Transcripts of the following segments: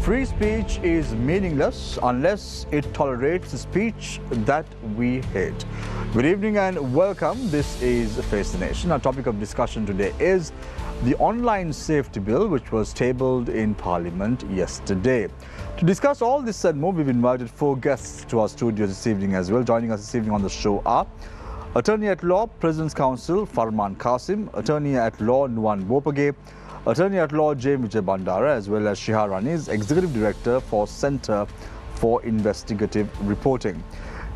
Free speech is meaningless unless it tolerates the speech that we hate. Good evening and welcome. This is Face the Nation. Our topic of discussion today is the online safety bill, which was tabled in Parliament yesterday. To discuss all this and more, we've invited four guests to our studio this evening as well. Joining us this evening on the show are Attorney at Law, President's Counsel Farman Qasim, Attorney at Law Nuwan Bopage, Attorney at Law J. Vijay Bandara, as well as Shihar Raniz, Executive Director for Centre for Investigative Reporting.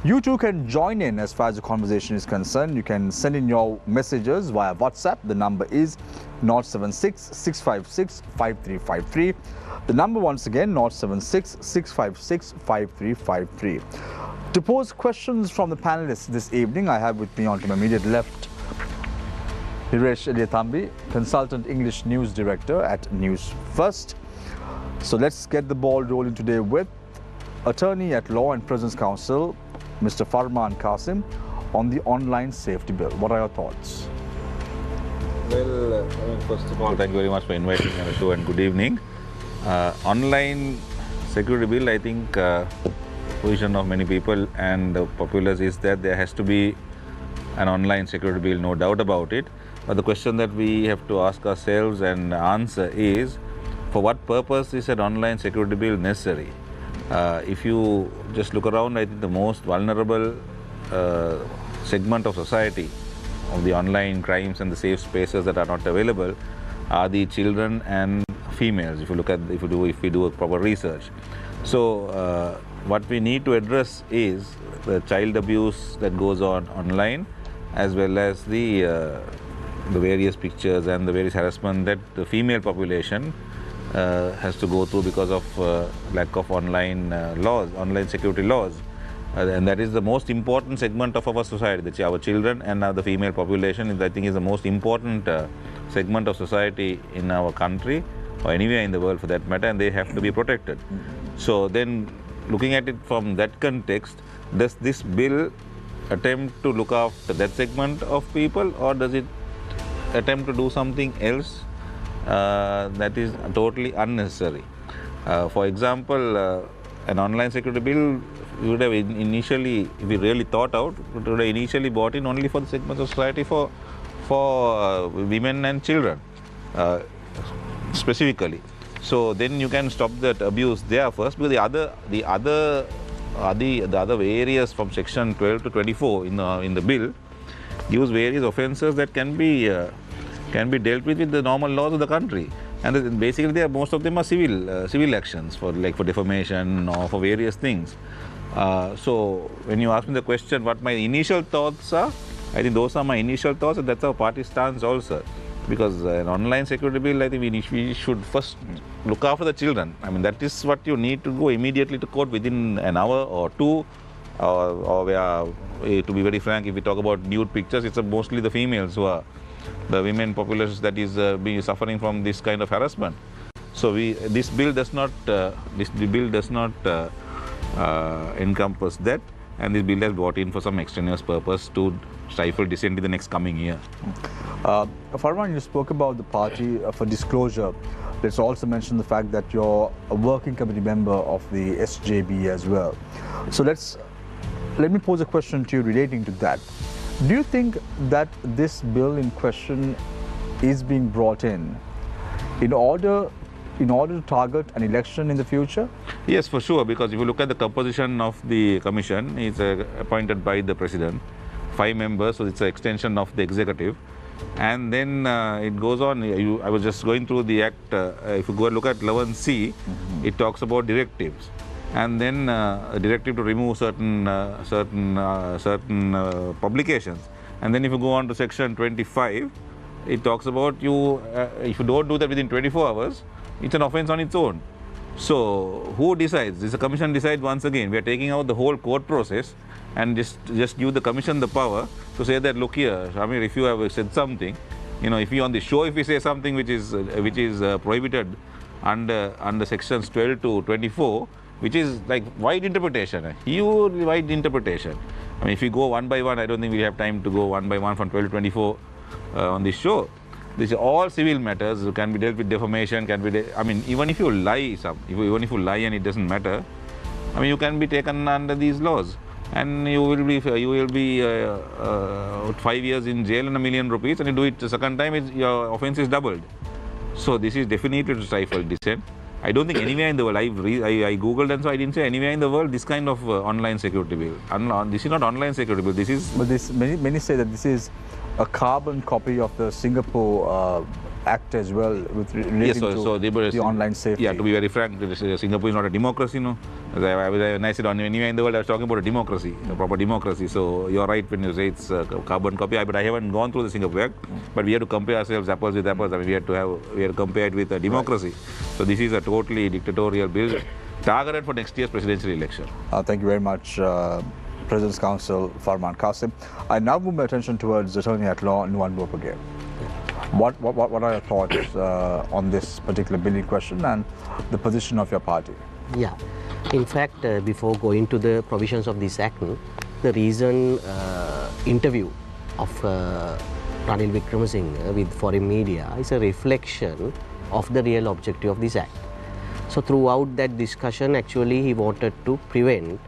You too can join in as far as the conversation is concerned. You can send in your messages via WhatsApp. The number is 076 656 5353. The number once again 076 656 5353. To pose questions from the panelists this evening, I have with me on to my immediate left Hiresh Eliathambi, Consultant English News Director at News First. So let's get the ball rolling today with Attorney at Law and President's Counsel, Mr. Farman Qasim, on the online safety bill. What are your thoughts? Well, first of all, thank you very much for inviting me on the show and good evening. Online security bill, I think position of many people and the populace is that there has to be an online security bill, no doubt about it. But the question that we have to ask ourselves and answer is, for what purpose is an online security bill necessary? If you just look around, I think the most vulnerable segment of society of the online crimes and the safe spaces that are not available are the children and females. If we do a proper research, so what we need to address is the child abuse that goes on online, as well as the various pictures and the various harassment that the female population has to go through because of lack of online online security laws. And that is the most important segment of our society. That's our children and the female population, I think, is the most important segment of society in our country or anywhere in the world for that matter, and they have to be protected. So then, looking at it from that context, does this bill attempt to look after that segment of people, or does it attempt to do something else that is totally unnecessary? For example, an online security bill would have initially, if we really thought out, would have initially brought in only for the segments of society for women and children specifically. So then you can stop that abuse there first, because the other areas from section 12 to 24 in the bill gives various offences that can be dealt with the normal laws of the country, and basically most of them are civil actions for defamation or for various things. So when you ask me the question what my initial thoughts are, I think those are my initial thoughts, and that's our party stance also. Because an online security bill, I think we should first look after the children. I mean, that is what you need to go immediately to court within an hour or two. Or to be very frank, if we talk about nude pictures, it's mostly the females who are the women populace that is suffering from this kind of harassment. So this bill does not encompass that, and this bill has brought in for some extraneous purpose to stifle dissent in the next coming year. Farman, you spoke about the party for disclosure. Let's also mention the fact that you're a working committee member of the SJB as well. So let me pose a question to you relating to that. Do you think that this bill in question is being brought in order to target an election in the future? Yes, for sure, because if you look at the composition of the commission, it's appointed by the president, 5 members, so it's an extension of the executive. And then it goes on. I was just going through the act. If you go and look at 11C, it talks about directives, and then a directive to remove certain publications. And then if you go on to section 25, it talks about if you don't do that within 24 hours, it's an offence on its own. So who decides? This commission decides once again. We are taking out the whole court process and just give the commission the power to say that, look here, I mean, if you have said something, if you on the show, if you say something which is prohibited under sections 12 to 24, which is like wide interpretation, huge wide interpretation. I mean, if we go one by one, I don't think we have time to go one by one from 12 to 24 on this show. These are all civil matters, can be dealt with defamation, can be, I mean, even if you lie, even if you lie and it doesn't matter, I mean, you can be taken under these laws, and you will be 5 years in jail and ₹1 million, and you do it the second time, your offence is doubled. So this is definitely to stifle dissent. I don't think anywhere in the world, I googled and so I didn't say anywhere in the world this kind of online security bill. This is not online security bill. This is. But many say that this is a carbon copy of the Singapore Act as well, with relating to the online safety. Yeah, to be very frank, Singapore is not a democracy, no. When I said anywhere in the world, I was talking about a democracy, a proper democracy. So you're right when you say it's a carbon copy. But I haven't gone through the Singapore Act. But we have to compare ourselves apples with apples. I mean, we have to compare it with a democracy. Right. So this is a totally dictatorial bill targeted for next year's presidential election. Thank you very much, President's Counsel Farman Qasim. I now move my attention towards Attorney at Law Nuwan Bopage. What are your thoughts on this particular bill in question and the position of your party? Yeah, in fact, before going to the provisions of this act, the recent interview of Ranil Wickremesinghe with foreign media is a reflection of the real objective of this act. So throughout that discussion, actually he wanted to prevent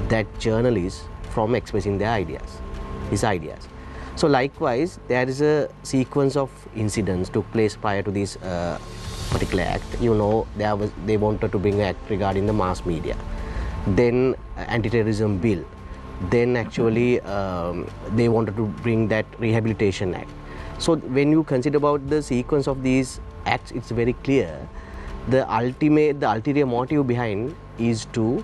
that journalists from expressing their ideas, his ideas. So likewise, there is a sequence of incidents took place prior to this particular act. You know, they wanted to bring an act regarding the mass media, then anti-terrorism bill, then actually they wanted to bring that rehabilitation act. So when you consider about the sequence of these acts, it's very clear the ulterior motive behind is to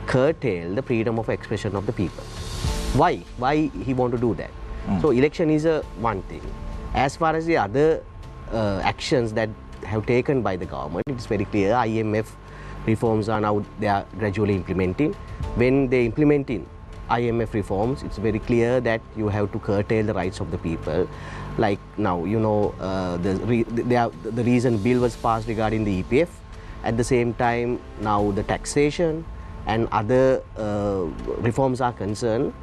curtail the freedom of expression of the people. Why he want to do that? So election is one thing. As far as the other actions that have taken by the government, it's very clear IMF reforms are now, they are gradually implementing. When they implementing IMF reforms, it's very clear that you have to curtail the rights of the people. Like now, you know, the recent bill was passed regarding the EPF. At the same time, now the taxation and other reforms are concerned.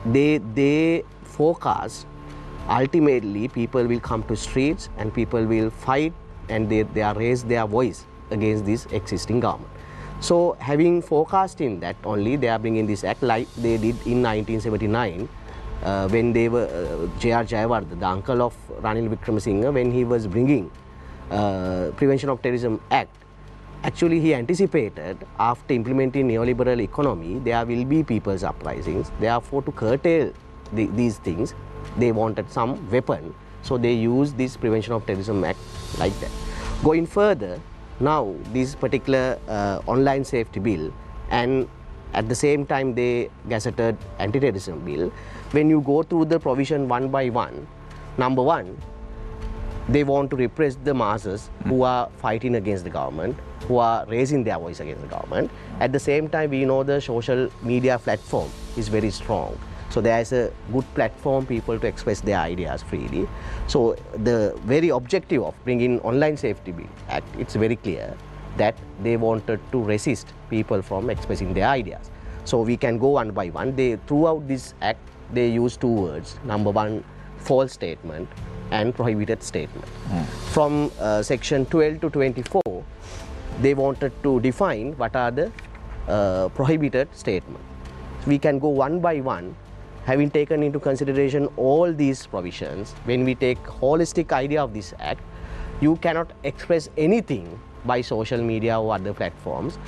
They forecast ultimately people will come to streets and people will fight and they raise their voice against this existing government. So having forecasting that only, they are bringing this act like they did in 1979 when they were J.R. Jayawardena, the uncle of Ranil Wickremesinghe, when he was bringing Prevention of Terrorism Act. Actually, he anticipated after implementing neoliberal economy, there will be people's uprisings. Therefore, to curtail these things, they wanted some weapon. So they used this Prevention of Terrorism Act like that. Going further, now this particular online safety bill, and at the same time they gazetted anti-terrorism bill. When you go through the provision one by one, number one, they want to repress the masses who are fighting against the government, who are raising their voice against the government. At the same time, we know the social media platform is very strong. So there is a good platform people to express their ideas freely. So the very objective of bringing online safety bill act, it's very clear that they wanted to resist people from expressing their ideas. So we can go one by one. Throughout this act, they use two words. Number one, false statement and prohibited statement. From section 12 to 24, they wanted to define what are the prohibited statements. We can go one by one, having taken into consideration all these provisions. When we take holistic idea of this act, you cannot express anything by social media or other platforms.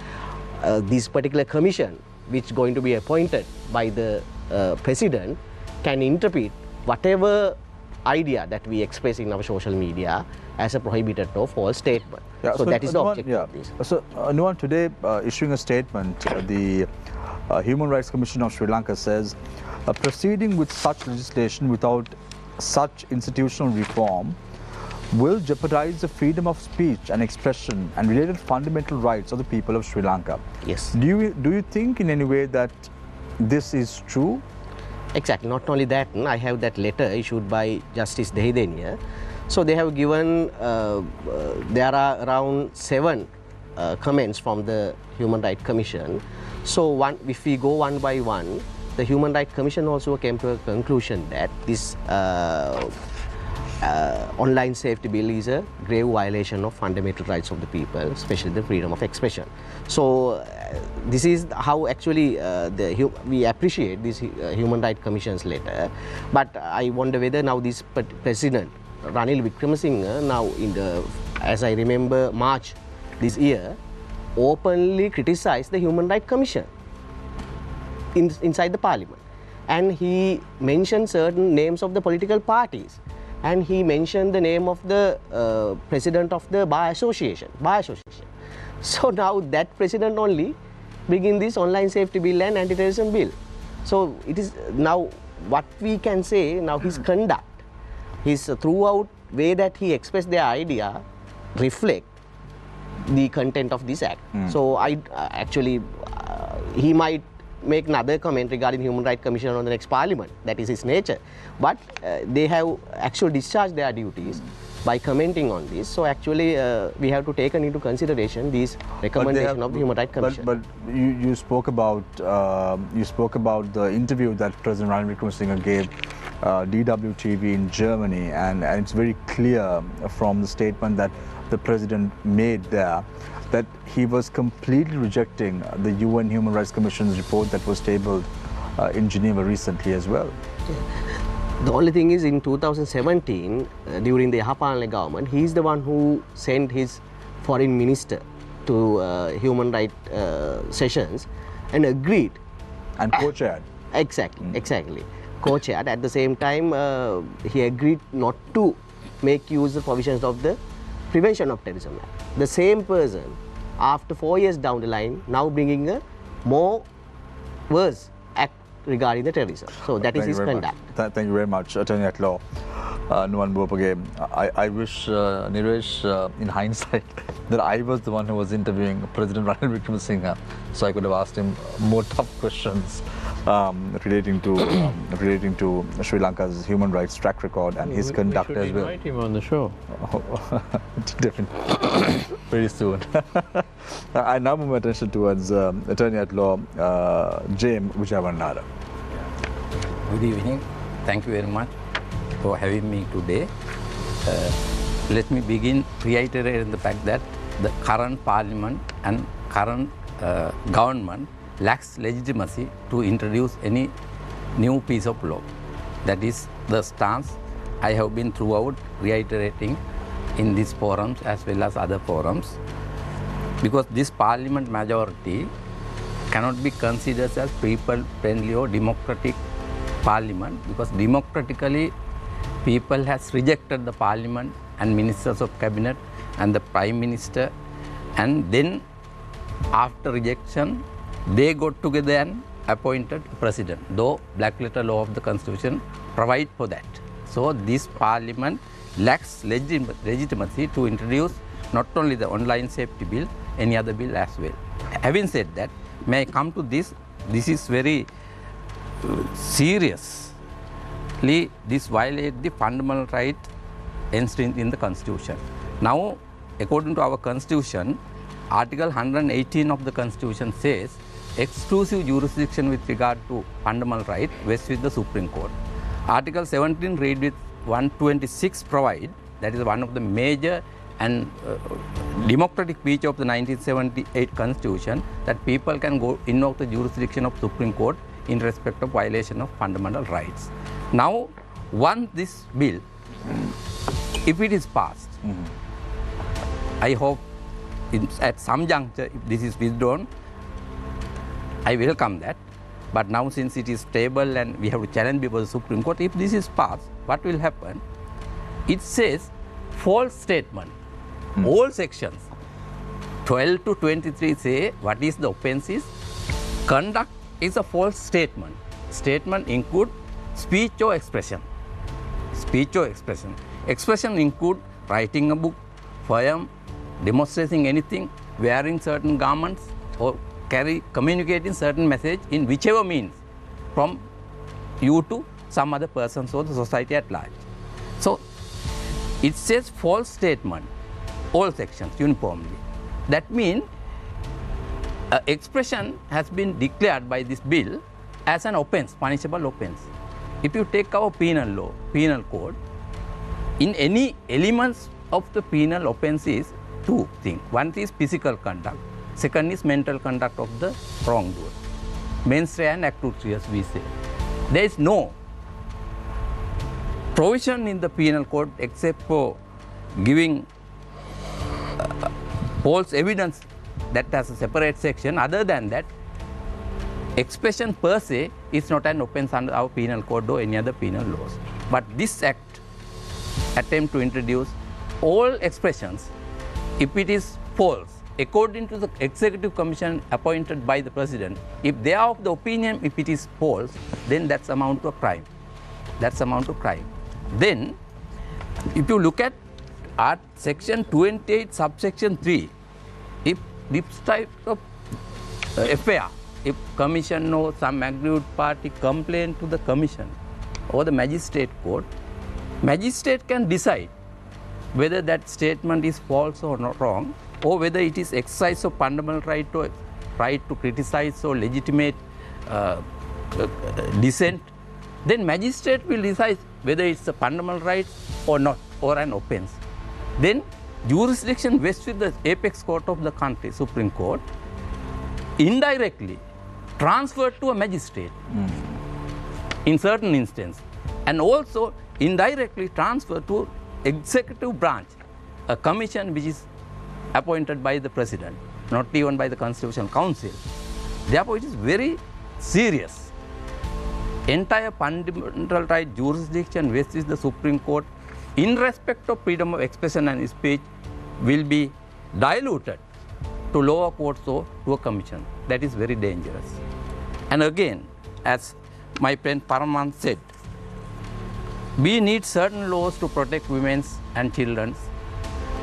This particular commission, which is going to be appointed by the president, can interpret whatever idea that we express in our social media as a prohibited or false statement. Yeah, so that is the objective of this. So Nuwan, today issuing a statement, the Human Rights Commission of Sri Lanka says, proceeding with such legislation without such institutional reform will jeopardize the freedom of speech and expression and related fundamental rights of the people of Sri Lanka. Yes. Do you think in any way that this is true? Exactly. Not only that, I have that letter issued by Justice Dehideniya. So they have given, there are around 7 comments from the Human Rights Commission. So if we go one by one, the Human Rights Commission also came to a conclusion that this online safety bill is a grave violation of fundamental rights of the people, especially the freedom of expression. So this is how actually we appreciate this Human Rights Commission's letter. But I wonder whether now this President Ranil Wickremesinghe now in the, as I remember, March this year, openly criticized the Human Rights Commission inside the parliament. And he mentioned certain names of the political parties. And he mentioned the name of the president of the bar association. So now that president only bringing this online safety bill and anti-terrorism bill. So it is now what we can say now his conduct, his throughout way that he expressed their idea reflect the content of this act. So I actually he might make another comment regarding Human Rights Commission on the next parliament. That is his nature. But they have actually discharged their duties by commenting on this. So actually we have to take into consideration these recommendations of the Human Rights Commission. But you spoke about the interview that President Ranil Wickremesinghe gave DWTV in Germany, and it's very clear from the statement that the president made there that he was completely rejecting the UN Human Rights Commission's report that was tabled in Geneva recently as well. The only thing is in 2017, during the Yahapanale government, he is the one who sent his foreign minister to human rights sessions and agreed. And co-chaired. Exactly. Co-chaired. At the same time, he agreed not to make use of provisions of the Prevention of Terrorism Act. The same person, after 4 years down the line, now bringing a more worse act regarding the terrorism. So that is his conduct. Thank you very much, Attorney at Law Nuwan Bopage. I wish, Niresh, in hindsight, that I was the one who was interviewing President Ranil Wickremesinghe, so I could have asked him more tough questions relating to Sri Lanka's human rights track record and his conduct as well. We should invite him on the show. Definitely, very soon. I now move my attention towards Attorney at Law James Vijayavannara. Good evening. Thank you very much for having me today. Let me begin reiterating the fact that the current parliament and current government lacks legitimacy to introduce any new piece of law. That is the stance I have been throughout reiterating in these forums as well as other forums, because this parliament majority cannot be considered as people-friendly or democratic parliament, because democratically people has rejected the parliament and ministers of cabinet and the prime minister, and then after rejection they got together and appointed president, though black letter law of the constitution provide for that. So this parliament lacks legitimacy to introduce not only the online safety bill, any other bill as well. Having said that, may I come to this? This is very seriously, this violates the fundamental right enshrined in the constitution. Now, according to our constitution, Article 118 of the constitution says exclusive jurisdiction with regard to fundamental right rests with the Supreme Court. Article 17 read with 126 provide, that is one of the major and democratic feature of the 1978 constitution, that people can go invoke the jurisdiction of Supreme Court in respect of violation of fundamental rights. Now, once this bill, if it is passed, I hope at some juncture, if this is withdrawn, I welcome that. But now, since it is stable and we have to challenge before the Supreme Court, if this is passed, what will happen? It says false statement. All sections 12 to 23 say what is the offence is. Conduct is a false statement. Statement include speech or expression. Speech or expression. Expression include writing a book, poem, demonstrating anything, wearing certain garments, or communicating certain message in whichever means from you to some other persons or the society at large. So it says false statement, all sections uniformly. That means expression has been declared by this bill as an offence, punishable offence. If you take our penal law, penal code, in any elements of the penal offence is two things. One is physical conduct, second is mental conduct of the wrongdoer. Mens rea and actus we say. There is no provision in the penal code except for giving false evidence that has a separate section. Other than that, expression per se is not an offence under our penal code or any other penal laws. But this act attempt to introduce all expressions, if it is false, according to the executive commission appointed by the president, if they are of the opinion if it is false, then that's amount to a crime. That's amount to crime. Then, if you look at section 28 subsection 3, if this type of affair, if commission or some aggrieved party complain to the commission or the magistrate court, magistrate can decide whether that statement is false or not wrong, or whether it is exercise of fundamental right to criticize or legitimate dissent. Then magistrate will decide whether it's a fundamental right or not, or an offence. Then jurisdiction vests with the apex court of the country, Supreme Court, indirectly transferred to a magistrate in certain instances, and also indirectly transferred to executive branch, a commission which is appointed by the president, not even by the Constitutional Council. Therefore, it is very serious. Entire fundamental right jurisdiction vests with the Supreme Court in respect of freedom of expression and speech will be diluted to lower courts or to a commission. That is very dangerous. And again, as my friend Paraman said, we need certain laws to protect women and children.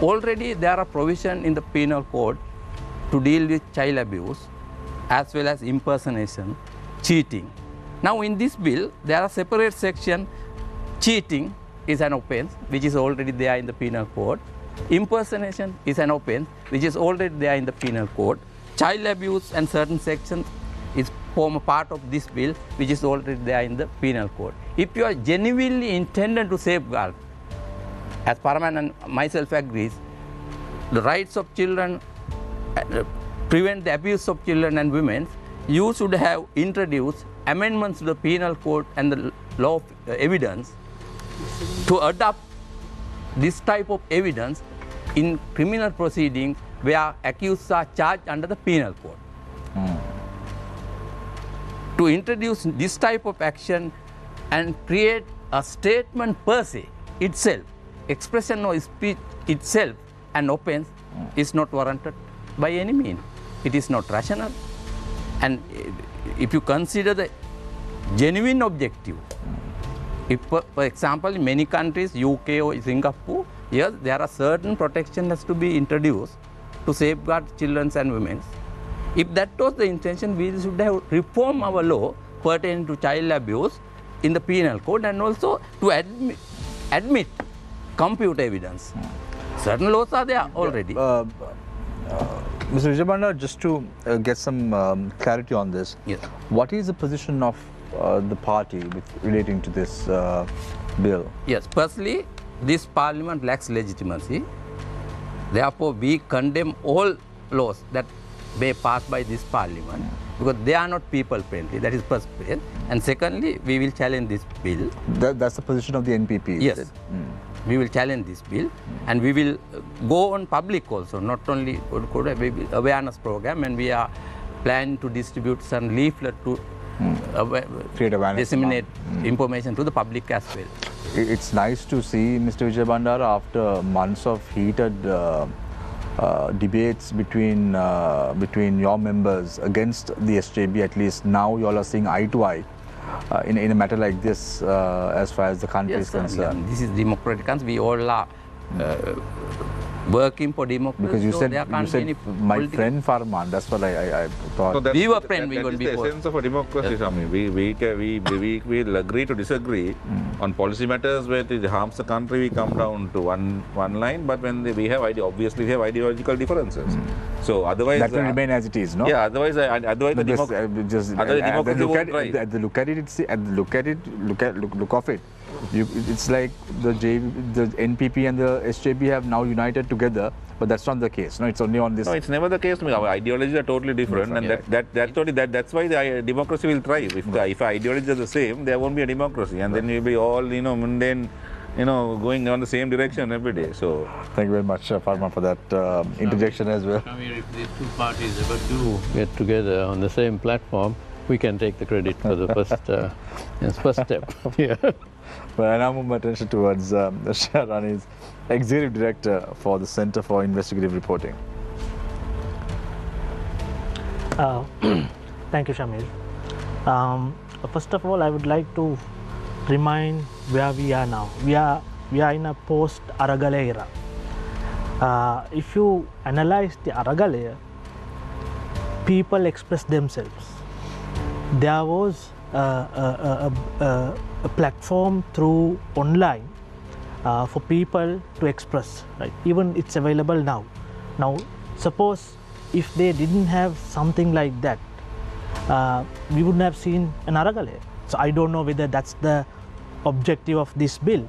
Already there are provisions in the penal code to deal with child abuse as well as impersonation, cheating. Now in this bill, there are separate sections. Cheating is an offence which is already there in the penal code. Impersonation is an offence which is already there in the penal code. Child abuse and certain sections form a part of this bill which is already there in the penal code. If you are genuinely intended to safeguard, as Paraman and myself agrees, the rights of children, prevent the abuse of children and women, you should have introduced amendments to the penal code and the law of evidence to adopt this type of evidence in criminal proceedings where accused are charged under the penal code. To introduce this type of action and create a statement per se itself, expression or speech itself an offence is not warranted by any means. It is not rational. And if you consider the genuine objective, if for example in many countries, UK or Singapore, yes, there are certain protection has to be introduced to safeguard children and women. If that was the intention, we should have reformed our law pertaining to child abuse in the penal code, and also to admit compute evidence. Certain laws are there already. Mr. Vijayabanda, just to get some clarity on this, Yes. What is the position of the party relating to this bill? Yes, firstly, this parliament lacks legitimacy. Therefore, we condemn all laws that may pass by this parliament because they are not people friendly. That is first place. And secondly, we will challenge this bill. That's the position of the NPP. Yes. We will challenge this bill, and we will go on public also, not only awareness program, and we are planning to distribute some leaflet to create awareness, disseminate information to the public as well. It's nice to see, Mr. Vijayabanda, after months of heated debates between your members against the SJB, at least now you all are seeing eye to eye in a matter like this as far as the country is concerned. This is democratic country. We all are working for democracy. Because you so said, there can't be any my friend Farman, that's what I thought. So we were friends that is the before. essence of a democracy, yes. Swami. We will agree to disagree on policy matters where it harms the country. We come down to one line, but when we have obviously we have ideological differences. So otherwise that will remain as it is, no? Yeah. Otherwise the democracy won't rise. Look of it, It's like the NPP and the SJP have now united together, but that's not the case. No, it's only on this. No, it's never the case. Our ideologies are totally different, and that's why the democracy will thrive. If ideologies are the same, there won't be a democracy, and then we'll be all mundane, going on the same direction every day. So thank you very much, Farman, for that interjection as well. If these two parties ever do get together on the same platform, we can take the credit for the first step. Yeah. But I now move my attention towards Shahrani's Executive Director for the Center for Investigative Reporting. Thank you, Shamil. First of all, I would like to remind where we are now. We are in a post-Aragala era. If you analyze the Aragala era, people express themselves. There was a platform through online for people to express, right? Even it's available now. Now, suppose if they didn't have something like that, we wouldn't have seen an Aragala. So I don't know whether that's the objective of this bill,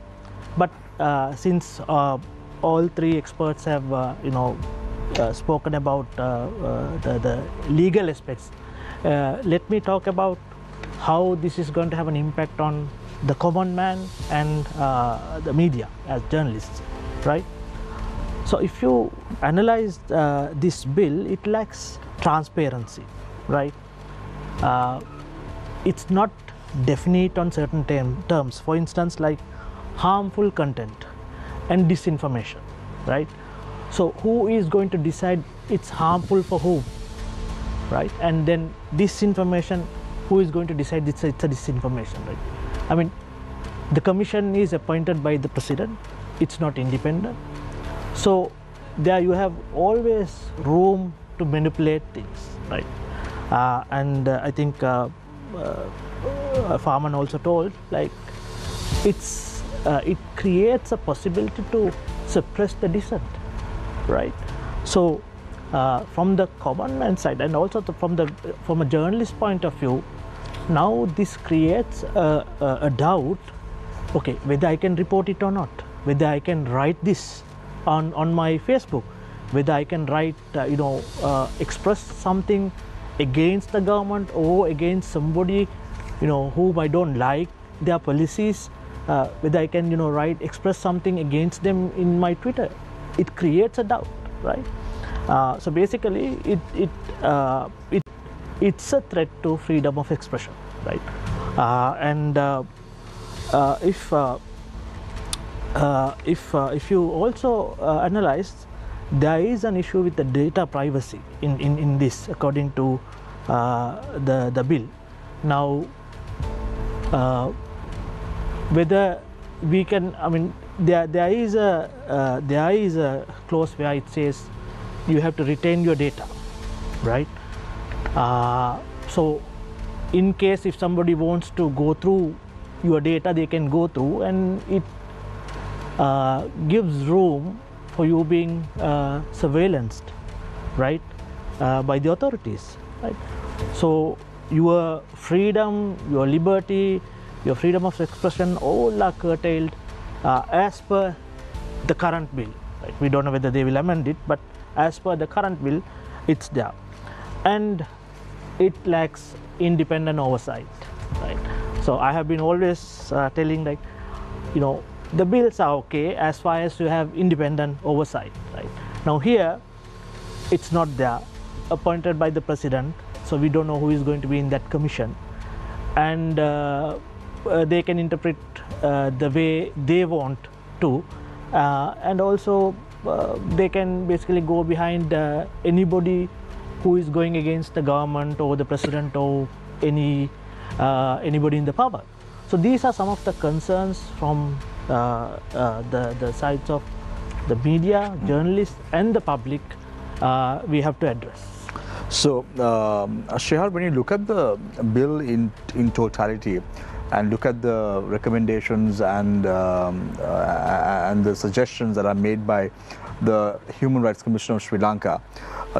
but since all three experts have spoken about the legal aspects, let me talk about how this is going to have an impact on the common man and the media as journalists, right? So if you analyze this bill, it lacks transparency, right? It's not definite on certain terms, for instance, like harmful content and disinformation, right? So who is going to decide it's harmful for whom, right? And then disinformation, who is going to decide it's a disinformation, right? I mean, the commission is appointed by the president, it's not independent. So there you have always room to manipulate things, right? And I think Farman also told, like, it creates a possibility to suppress the dissent, right? So from the common man side and also from a journalist point of view, now this creates a doubt, okay, whether I can report it or not, whether I can write this on my Facebook, whether I can write, express something against the government or against somebody, whom I don't like their policies, whether I can, express something against them in my Twitter. It creates a doubt, right? So basically, it's a threat to freedom of expression, right? If you also analyze, there is an issue with the data privacy in this, according to the bill. Now, whether we can, I mean, there is a clause where it says you have to retain your data, right? So in case if somebody wants to go through your data, they can go through, and it gives room for you being surveillanced, right, by the authorities, right? So your freedom, your liberty, your freedom of expression, all are curtailed as per the current bill, right? We don't know whether they will amend it, but as per the current bill, it's there. And it lacks independent oversight, right? So I have been always telling, like, the bills are okay as far as you have independent oversight, right? Now here, it's not there, appointed by the president, so we don't know who is going to be in that commission, and they can interpret the way they want to, and also they can basically go behind anybody who is going against the government or the president or anybody in the power. So these are some of the concerns from the sides of the media, journalists, and the public we have to address. So, Shehar, when you look at the bill in totality and look at the recommendations and the suggestions that are made by the Human Rights Commission of Sri Lanka,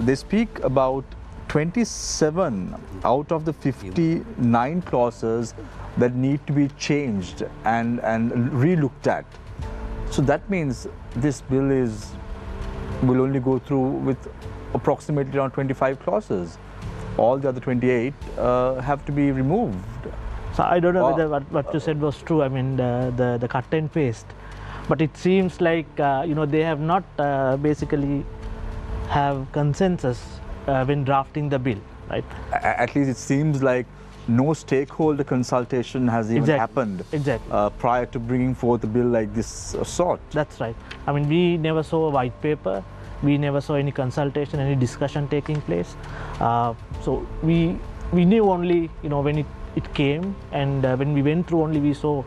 they speak about 27 out of the 59 clauses that need to be changed and re-looked at. So that means this bill will only go through with approximately around 25 clauses. All the other 28 have to be removed. So I don't know Wow. whether what you said was true. I mean, the cut and paste, but it seems like they have not basically have consensus when drafting the bill, right? At least it seems like no stakeholder consultation has even Exactly. happened Exactly. prior to bringing forth a bill like this sort. That's right. I mean, we never saw a white paper. We never saw any consultation, any discussion taking place. So we knew only when it came, and when we went through, only we saw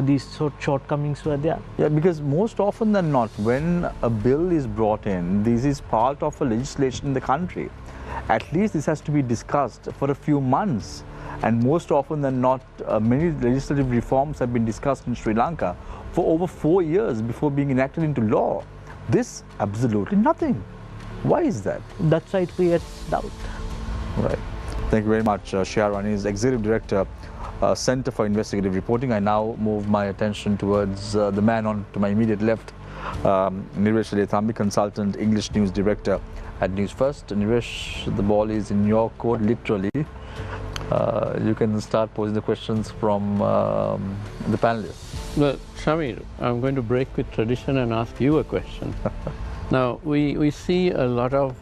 these shortcomings were there. Yeah, because most often than not, when a bill is brought in, this is part of a legislation in the country. At least this has to be discussed for a few months. And most often than not, many legislative reforms have been discussed in Sri Lanka for over 4 years before being enacted into law. This, absolutely nothing. Why is that? That's why it creates doubt. Right. Thank you very much, Sharon is Executive Director, Center for Investigative Reporting. I now move my attention towards the man to my immediate left, Niresh Lethambi, Consultant English News Director at News First. Niresh, the ball is in your court, literally. You can start posing the questions from the panelists. Well, Shamir, I'm going to break with tradition and ask you a question. Now, we see a lot of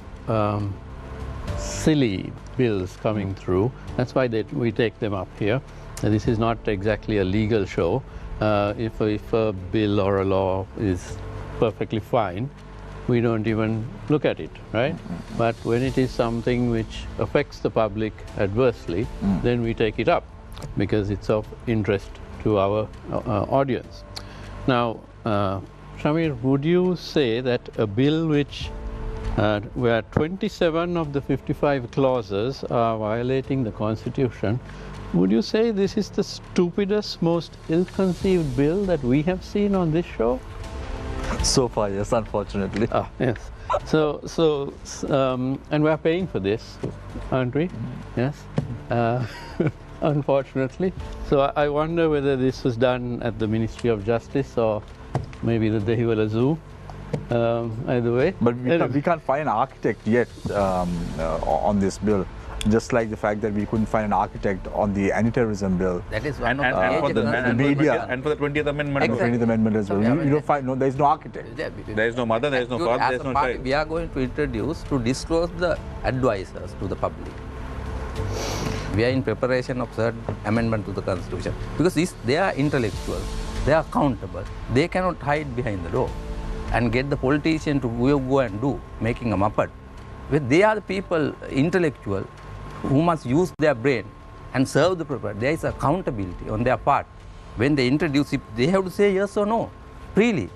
silly bills coming through. That's why we take them up here. This is not exactly a legal show. If a bill or a law is perfectly fine, we don't even look at it, right? But when it is something which affects the public adversely, then we take it up because it's of interest to our audience. Now, Shamir, would you say that a bill which where 27 of the 55 clauses are violating the Constitution, would you say this is the stupidest, most ill-conceived bill that we have seen on this show? So far, yes, unfortunately. Ah, yes. So, and we're paying for this, aren't we? Yes. Unfortunately. So I wonder whether this was done at the Ministry of Justice or maybe the Dehiwala Zoo. Either way. But we can't find an architect yet on this bill. Just like the fact that we couldn't find an architect on the anti-terrorism bill. That is one And of for the the media. and for the 20th Amendment. The 20th Amendment as well. Yeah, You don't find, there is no architect. There is no mother, there is no father, there is no child. We are going to introduce to disclose the advisors to the public. We are in preparation of third amendment to the Constitution because they are intellectuals, they are accountable, they cannot hide behind the law and get the politician to go and do, making a muppet. But they are the people, intellectual, who must use their brain and serve the purpose. There is accountability on their part. When they introduce it, they have to say yes or no, freely,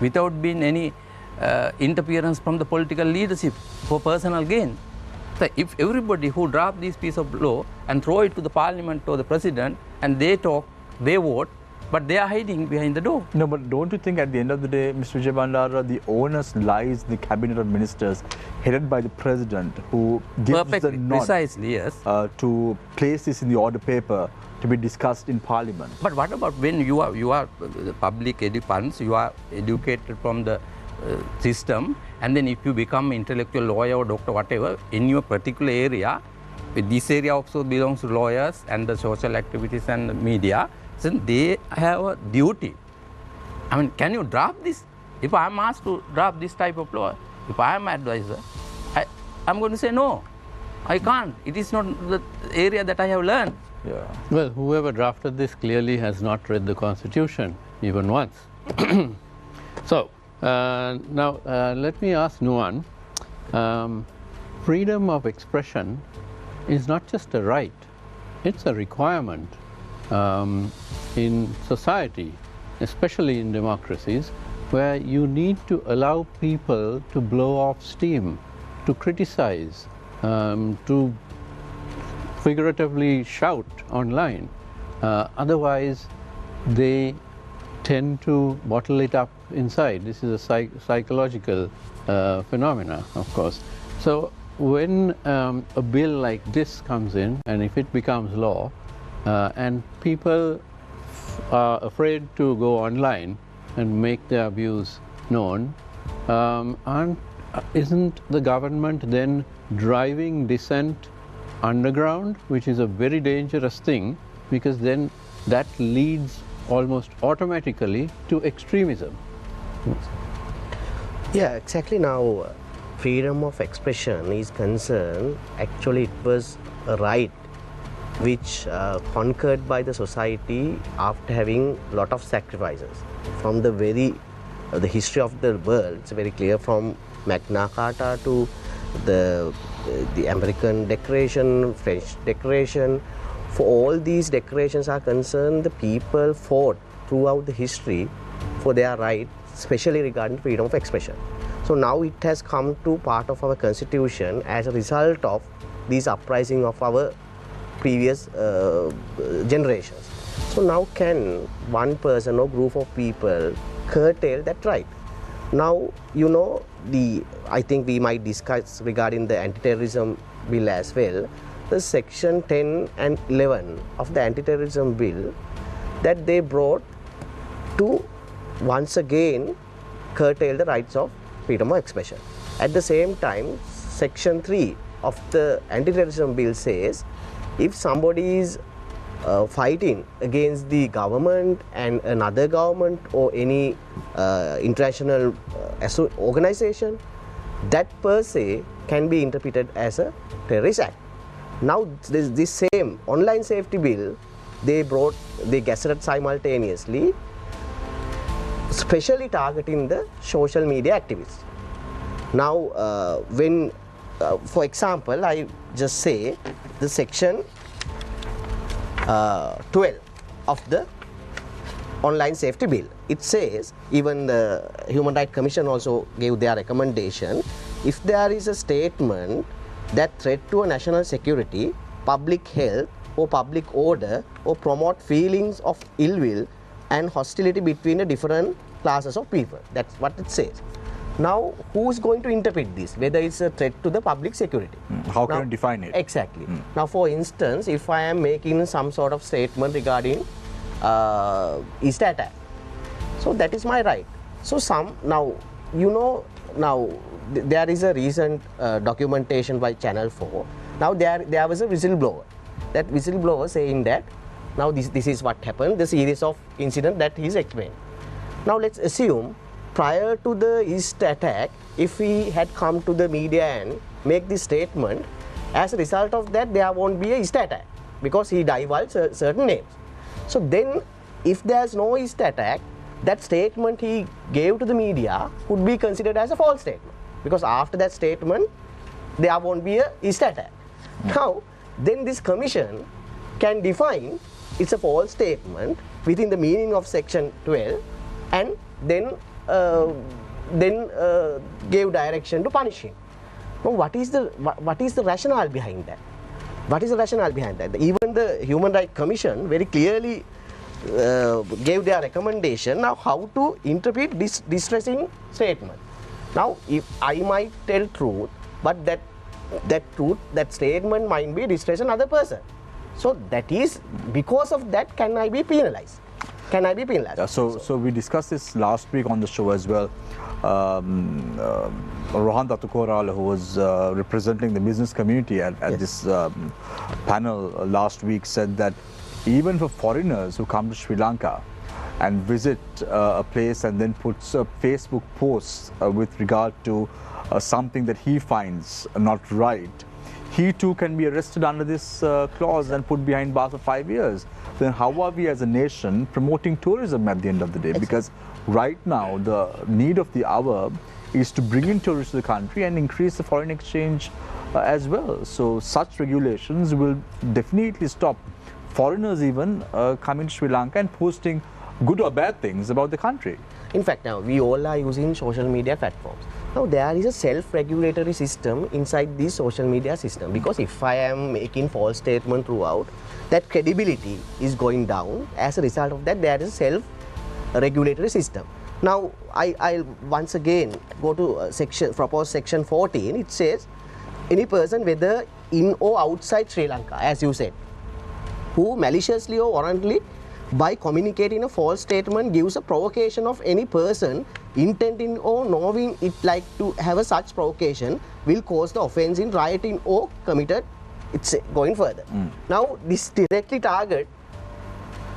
without being any interference from the political leadership for personal gain. So if everybody who draft this piece of law and throw it to the parliament or the president and they talk, they vote, but they are hiding behind the door. No, but don't you think at the end of the day, Mr. Vijay Bandara, the onus lies in the cabinet of ministers headed by the president who gives Perfectly, the nod precisely, yes. to place this in the order paper to be discussed in parliament? But what about when you are the public funds, you are educated from the system, and then if you become intellectual lawyer or doctor, whatever, in your particular area, this area also belongs to lawyers and the social activities and the media, so they have a duty. I mean, can you draft this? If I am asked to draft this type of law, if I am advisor, I'm going to say no, I can't. It is not the area that I have learned. Yeah. Well, whoever drafted this clearly has not read the Constitution even once. So, now let me ask Nuan, freedom of expression is not just a right, it's a requirement in society, especially in democracies, where you need to allow people to blow off steam, to criticize, to figuratively shout online. Otherwise, they tend to bottle it up inside. This is a psychological phenomena, of course. So when a bill like this comes in, and if it becomes law, and people are afraid to go online and make their views known. Isn't the government then driving dissent underground, which is a very dangerous thing, because then that leads almost automatically to extremism? Yeah, exactly. Now, freedom of expression is concerned, actually it was a right which conquered by the society after having a lot of sacrifices. From the the history of the world, it's very clear, from Magna Carta to the American Declaration, French Declaration. For all these declarations are concerned, the people fought throughout the history for their right, especially regarding freedom of expression. So now it has come to part of our constitution as a result of these uprising of our previous generations. So now can one person or group of people curtail that right? Now, you know, I think we might discuss regarding the anti-terrorism bill as well. The section 10 and 11 of the anti-terrorism bill that they brought to once again curtail the rights of freedom of expression. At the same time, section 3 of the anti-terrorism bill says if somebody is fighting against the government and another government or any international organization, that per se can be interpreted as a terrorist act. Now this same online safety bill, they gazetted simultaneously, especially targeting the social media activists. Now when for example, I just say the section 12 of the online safety bill, it says, even the Human Rights Commission also gave their recommendation, if there is a statement that threat to a national security, public health or public order or promote feelings of ill will and hostility between the different classes of people. That's what it says. Now, who's going to interpret this, whether it's a threat to the public security? How can you define it? Exactly. Now, for instance, if I am making some sort of statement regarding Easter attack, so that is my right. So now, you know, now there is a recent documentation by Channel 4. Now there was a whistleblower. That whistleblower saying that now this is what happened, the series of incident that he is explained. Now let's assume prior to the Easter attack, if he had come to the media and make this statement, as a result of that there won't be a Easter attack because he divulged certain names. So then if there's no Easter attack, that statement he gave to the media would be considered as a false statement, because after that statement there won't be a Easter attack. Now then this commission can define it's a false statement within the meaning of section 12 and then gave direction to punish him. Now what is the rationale behind that? What is the rationale behind that? Even the Human Rights Commission very clearly gave their recommendation now how to interpret this distressing statement. Now if I might tell truth, but that statement might be distressing another person. So that is, because of that, can I be penalized? Can I be penalized? So we discussed this last week on the show as well. Rohan Datukoral, who was representing the business community at this panel last week, said that even for foreigners who come to Sri Lanka and visit a place and then puts a Facebook post with regard to something that he finds not right, he too can be arrested under this clause and put behind bars for 5 years. Then how are we as a nation promoting tourism at the end of the day? Because right now the need of the hour is to bring in tourists to the country and increase the foreign exchange as well. So such regulations will definitely stop foreigners even coming to Sri Lanka and posting good or bad things about the country. In fact, now we all are using social media platforms. Now there is a self-regulatory system inside this social media system, because if I am making false statement throughout, that credibility is going down. As a result of that, there is a self-regulatory system. Now I'll once again go to proposed section 14. It says any person, whether in or outside Sri Lanka, as you said, who maliciously or warrantedly by communicating a false statement gives a provocation of any person intending or knowing it like to have a such provocation will cause the offence in rioting or committed. It's going further. Now this directly target,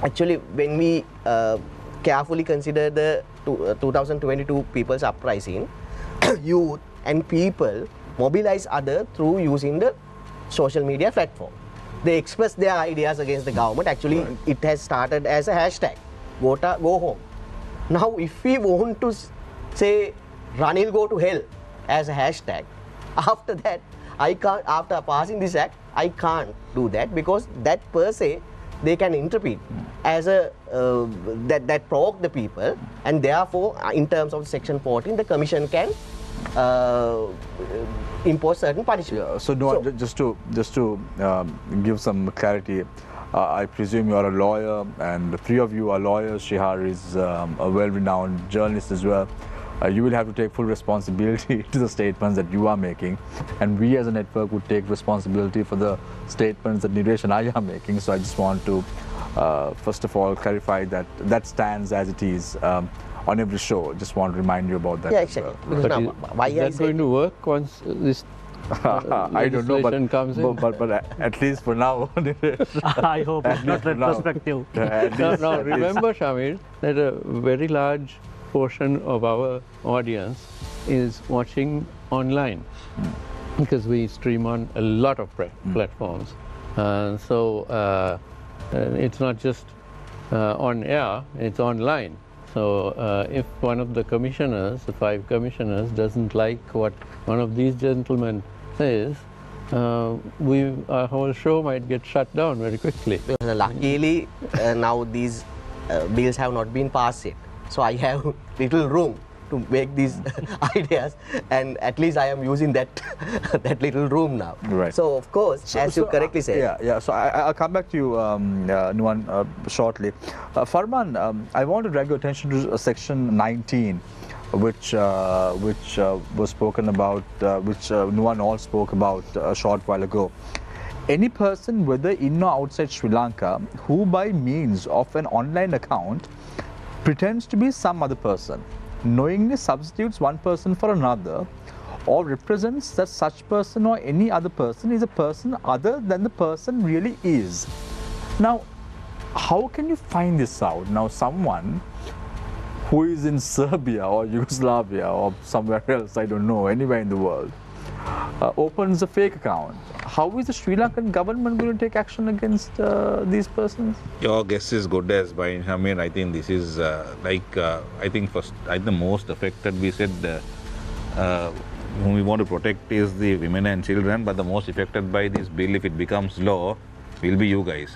actually when we carefully consider the 2022 people's uprising, youth and people mobilize others through using the social media platform. They express their ideas against the government. Actually, it has started as a hashtag, go home. Now, if we want to say Ranil go to hell as a hashtag, after that, I can't, after passing this act, I can't do that, because that per se, they can interpret as a that provoke the people, and therefore, in terms of Section 14, the Commission can impose certain punishment. Yeah, so, no, just to give some clarity, I presume you are a lawyer, and the three of you are lawyers. Shihar is a well-renowned journalist as well. You will have to take full responsibility to the statements that you are making, and we as a network would take responsibility for the statements that Niresh and I are making. So I just want to first of all clarify that that stands as it is on every show. Just want to remind you about that. Yeah, as exactly. well. Because now, why Is that going to work once this I don't know, comes in? but at least for now, Niresh. I hope it's not For now. retrospective. No, remember, Shamir, that a very large portion of our audience is watching online, because we stream on a lot of platforms. So it's not just on air, it's online. So if one of the commissioners, the 5 commissioners, doesn't like what one of these gentlemen says, our whole show might get shut down very quickly. Luckily, now these bills have not been passed yet. So I have little room to make these ideas, and at least I am using that that little room now. Right. So of course, as you correctly said. Yeah. So I'll come back to you, Nuwan, shortly. Farman, I want to drag your attention to Section 19, which was spoken about, which Nuwan all spoke about a short while ago. Any person, whether in or outside Sri Lanka, who by means of an online account pretends to be some other person, knowingly substitutes one person for another, or represents that such person or any other person is a person other than the person really is. Now, how can you find this out? Now, someone who is in Serbia or Yugoslavia or somewhere else, I don't know, anywhere in the world, opens a fake account. How is the Sri Lankan government going to take action against these persons? Your guess is good as by Shamir. I think this is I think the most affected, we said whom we want to protect is the women and children, but the most affected by this bill, if it becomes law, will be you guys.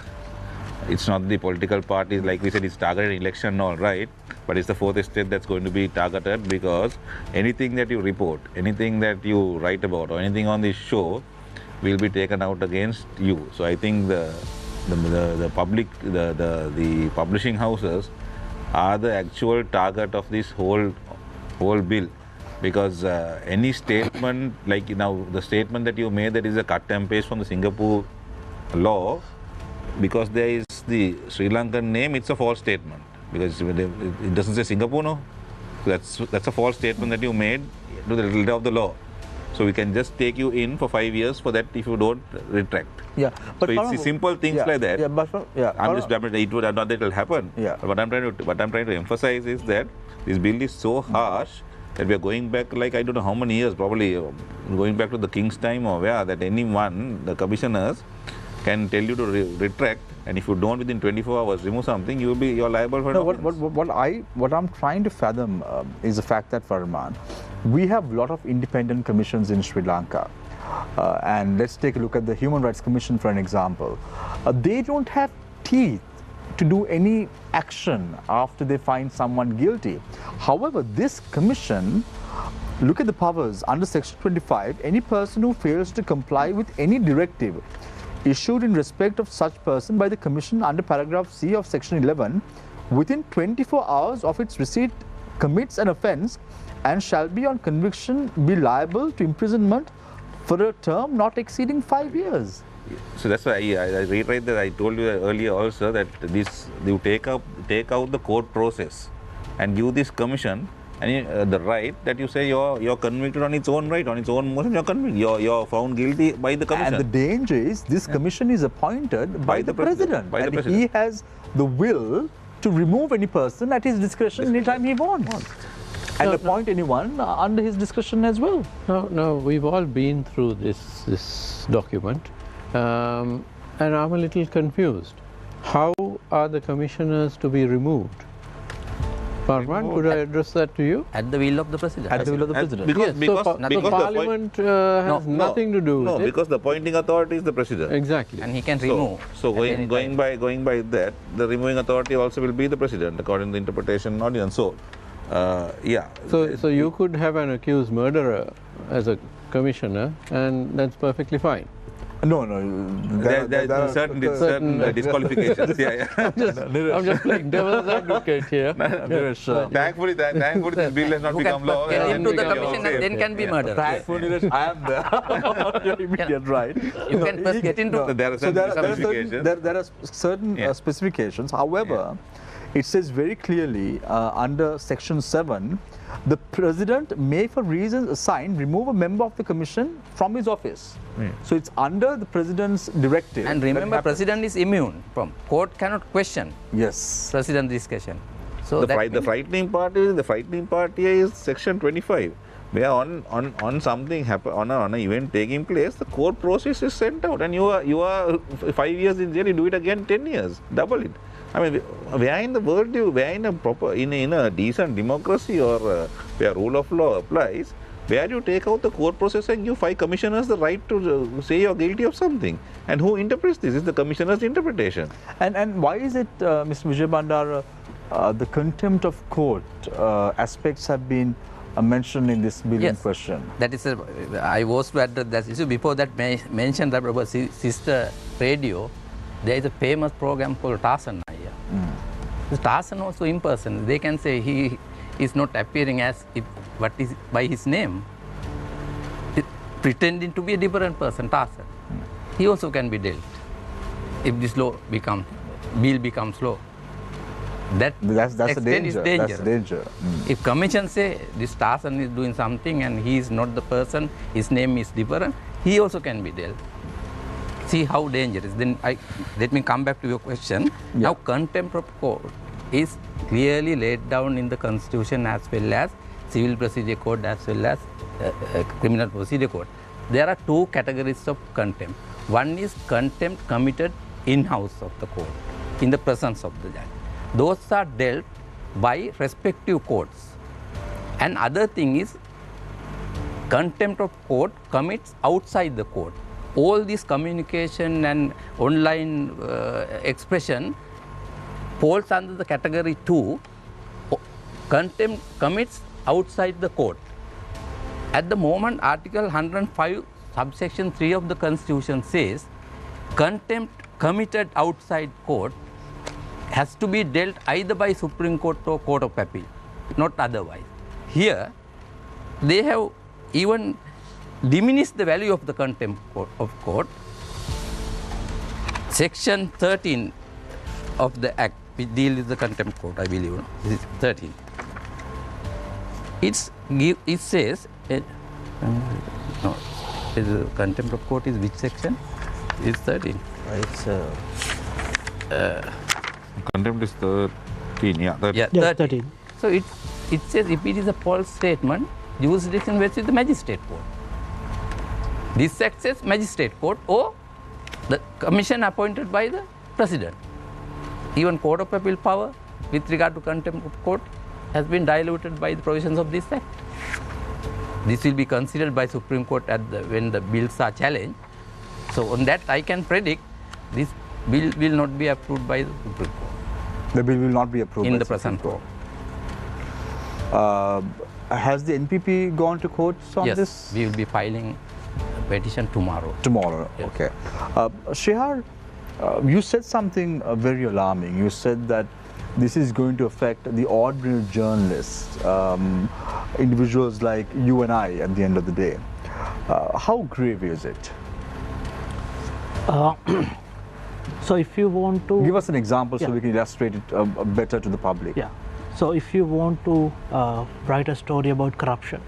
It's not the political parties, like we said, it's targeted election, all right, but it's the 4th estate that's going to be targeted, because anything that you report, anything that you write about, or anything on this show will be taken out against you. So I think the publishing houses are the actual target of this whole bill, because any statement, like now the statement that you made, that is a cut and paste from the Singapore law, because there is the Sri Lankan name, it's a false statement, because it doesn't say Singapore, no? That's a false statement that you made to the letter of the law. So we can just take you in for 5 years for that if you don't retract. Yeah, but so it's simple things like that. Yeah, but I'm just not that it will happen. Yeah. But what I'm trying to emphasize is that this bill is so harsh that we are going back, like I don't know how many years, probably going back to the king's time or where, that anyone, the commissioners, can tell you to retract, and if you don't within 24 hours remove something, you're liable for what I'm trying to fathom is the fact that, Farman, we have a lot of independent commissions in Sri Lanka, and let's take a look at the Human Rights Commission for an example. They don't have teeth to do any action after they find someone guilty. However, this commission, look at the powers under Section 25. Any person who fails to comply with any directive issued in respect of such person by the Commission under paragraph C of Section 11 within 24 hours of its receipt commits an offence and shall be on conviction be liable to imprisonment for a term not exceeding 5 years. So that's why I reiterate that I told you earlier also that this you take out the court process and give this commission and the right that you say you're convicted on its own right, on its own motion, you're found guilty by the commission. And the danger is this commission is appointed by the president. By the and president. He has the will to remove any person at his discretion anytime he wants. And appoint anyone under his discretion as well. No, we've all been through this document, and I'm a little confused. How are the commissioners to be removed? Parman, could I address that to you? At the will of the president. At the will of the president. Because the Parliament has nothing to do with it. Because the appointing authority is the president. Exactly. And he can remove. So going by that, the removing authority also will be the president according to the interpretation audience. So yeah. So you could have an accused murderer as a commissioner, and that's perfectly fine. No. There are certain disqualifications. Yeah. I'm just playing devil's advocate here. Thankfully, this bill has not become law. Get into the commission and then can be murdered. Thankfully, I am there. You're immediate right. You can first get into. There are certain specifications. There are certain specifications. However, it says very clearly under Section 7, the president may, for reasons assigned, remove a member of the commission from his office. So it's under the president's directive. And remember, president is immune from court cannot question. Yes. President's discretion. So The frightening part here is Section 25. Where on something happen on an event taking place, the court process is sent out, and you are 5 years in jail. You do it again 10 years, double it. I mean, where in the world where in a decent democracy or where rule of law applies, where do you take out the court process and give 5 commissioners the right to say you're guilty of something? And who interprets this? It's the commissioner's interpretation. And why is it, Mr. Vijay Bandara, the contempt of court aspects have been mentioned in this bill in question? That is, I was to address that issue. Before that, mentioned that about sister radio, there is a famous program called Tarzan. Tarzan also impersonal. They can say he is not appearing as if what is by his name, pretending to be a different person, Tarzan. He also can be dealt if this bill becomes law. That's the danger. That's the danger. If commission say this Tarzan is doing something and he is not the person, his name is different, he also can be dealt. See how dangerous. Then let me come back to your question. Now contempt of court is clearly laid down in the Constitution as well as Civil Procedure Code as well as Criminal Procedure Code. There are 2 categories of contempt. One is contempt committed in-house of the court, in the presence of the judge. Those are dealt by respective courts. And other thing is contempt of court commits outside the court. All this communication and online expression falls under the category 2, contempt commits outside the court. At the moment, Article 105, subsection 3 of the Constitution says, contempt committed outside court has to be dealt either by Supreme Court or Court of Appeal, not otherwise. Here, they have even diminished the value of the contempt of court. Section 13 of the Act, which deals with the contempt court, I believe, this is 13. It says, no, the contempt of court is which section? It's 13. It's Contempt is 13, yeah. 13. Yeah, Yes, 13. So it says if it is a false statement, jurisdiction rests with the magistrate court. This act says magistrate court or the commission appointed by the president. Even Court of Appeal power with regard to contempt of court has been diluted by the provisions of this act. This will be considered by Supreme Court when the bills are challenged. So on that I can predict this bill will not be approved by the Supreme Court. The bill will not be approved In by the Supreme present Court. Has the NPP gone to courts on Yes, this? we will be filing a petition tomorrow. Tomorrow, Yes. okay. Shehar, you said something very alarming. You said that this is going to affect the ordinary journalists, individuals like you and I at the end of the day. How grave is it? So if you want to Give us an example so Yeah. we can illustrate it better to the public. Yeah. So if you want to write a story about corruption,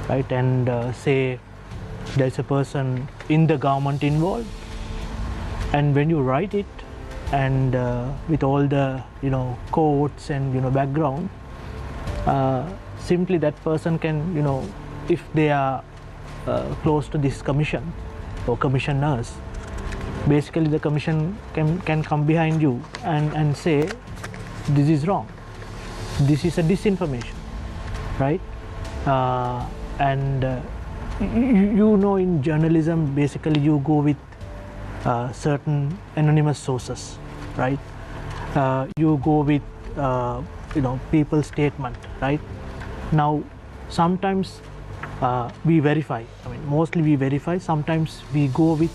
right, and say there's a person in the government involved, and when you write it, and with all the quotes and background, simply that person can if they are close to this commission or commissioners, basically the commission can come behind you and say this is wrong, this is a disinformation, right? And in journalism, basically you go with certain anonymous sources, right? You go with people's statement, right? Now sometimes we verify, mostly we verify, sometimes we go with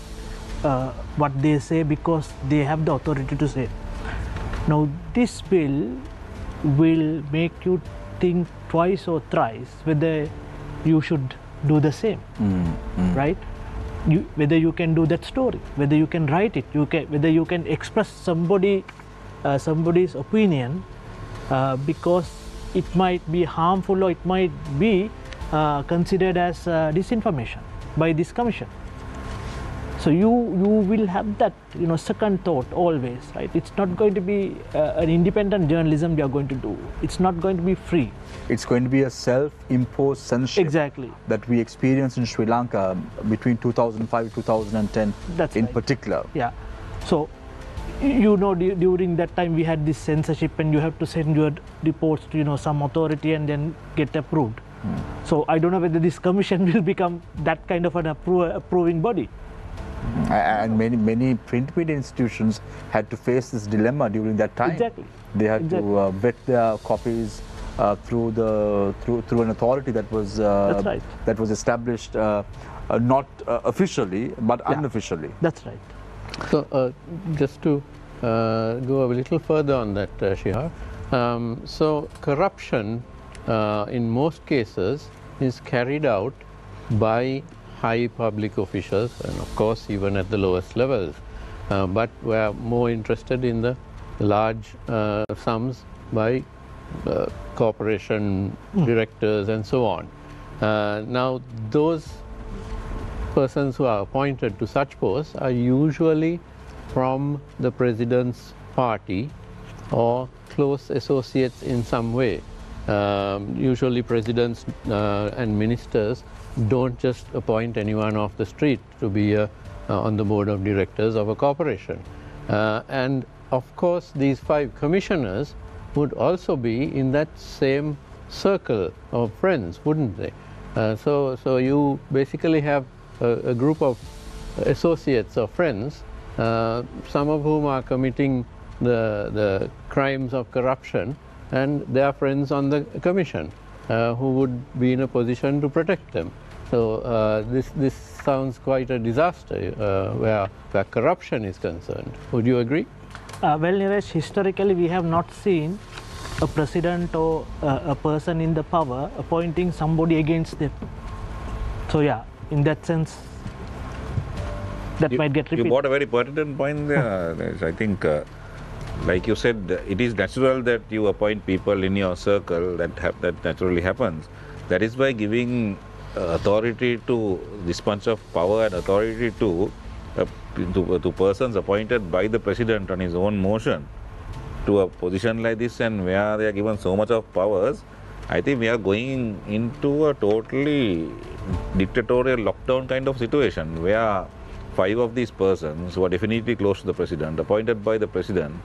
what they say because they have the authority to say. Now this bill will make you think twice or thrice whether you should do the same, right? Whether you can do that story, whether you can write it, whether you can express somebody's opinion, because it might be harmful or it might be considered as disinformation by this commission. So you will have that second thought always, right? It's not going to be an independent journalism we are going to do. It's not going to be free. It's going to be a self-imposed censorship. Exactly. That we experienced in Sri Lanka between 2005 to 2010 That's in right. particular. Yeah. So during that time we had this censorship, and you have to send your reports to some authority and then get approved. So I don't know whether this commission will become that kind of an approving body. And many print media institutions had to face this dilemma during that time. Exactly. They had to vet their copies through an authority that was That's right. that was established not officially but unofficially. That's right. So just to go a little further on that, Shihar, so corruption in most cases is carried out by high public officials, and of course even at the lowest levels, but we are more interested in the large sums by corporation directors and so on. Now those persons who are appointed to such posts are usually from the president's party or close associates in some way. Usually presidents and ministers don't just appoint anyone off the street to be on the board of directors of a corporation. And of course these 5 commissioners would also be in that same circle of friends, wouldn't they? So you basically have a group of associates or friends, some of whom are committing the crimes of corruption, and they are friends on the commission who would be in a position to protect them. So this sounds quite a disaster where corruption is concerned. Would you agree? Well, Niresh, historically we have not seen a president or a person in the power appointing somebody against them. So yeah, in that sense, that might get repeated. You brought a very pertinent point there. I think, like you said, it is natural that you appoint people in your circle. That naturally happens. That is by giving authority to this bunch of power and authority to persons appointed by the president on his own motion to a position like this, and where they are given so much of powers. I think we are going into a totally dictatorial lockdown kind of situation where 5 of these persons who are definitely close to the president, appointed by the president,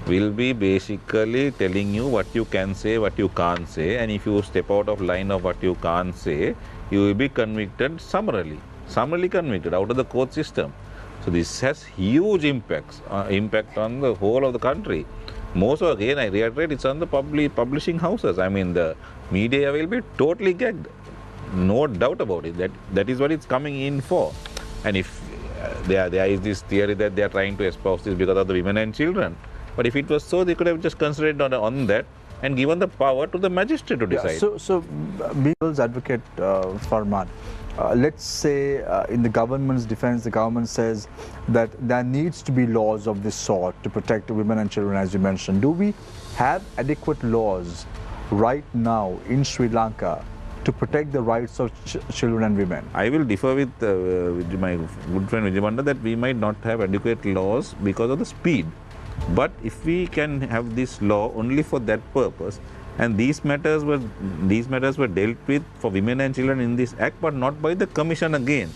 will be basically telling you what you can say, what you can't say, and if you step out of line of what you can't say, you will be convicted summarily convicted out of the court system. So this has huge impact on the whole of the country. More so, again, I reiterate, it's on the publishing houses. I mean, the media will be totally gagged. No doubt about it. That is what it's coming in for. And if there is this theory that they are trying to espouse this because of the women and children. But if it was so, they could have just concentrated on that and given the power to the magistrate to decide. So Beagle's advocate, Farman, let's say in the government's defense, the government says that there needs to be laws of this sort to protect women and children, as you mentioned. Do we have adequate laws right now in Sri Lanka to protect the rights of children and women? I will differ with my good friend Vijayabanda that we might not have adequate laws because of the speed. But if we can have this law only for that purpose, and these matters were dealt with for women and children in this act, but not by the commission again.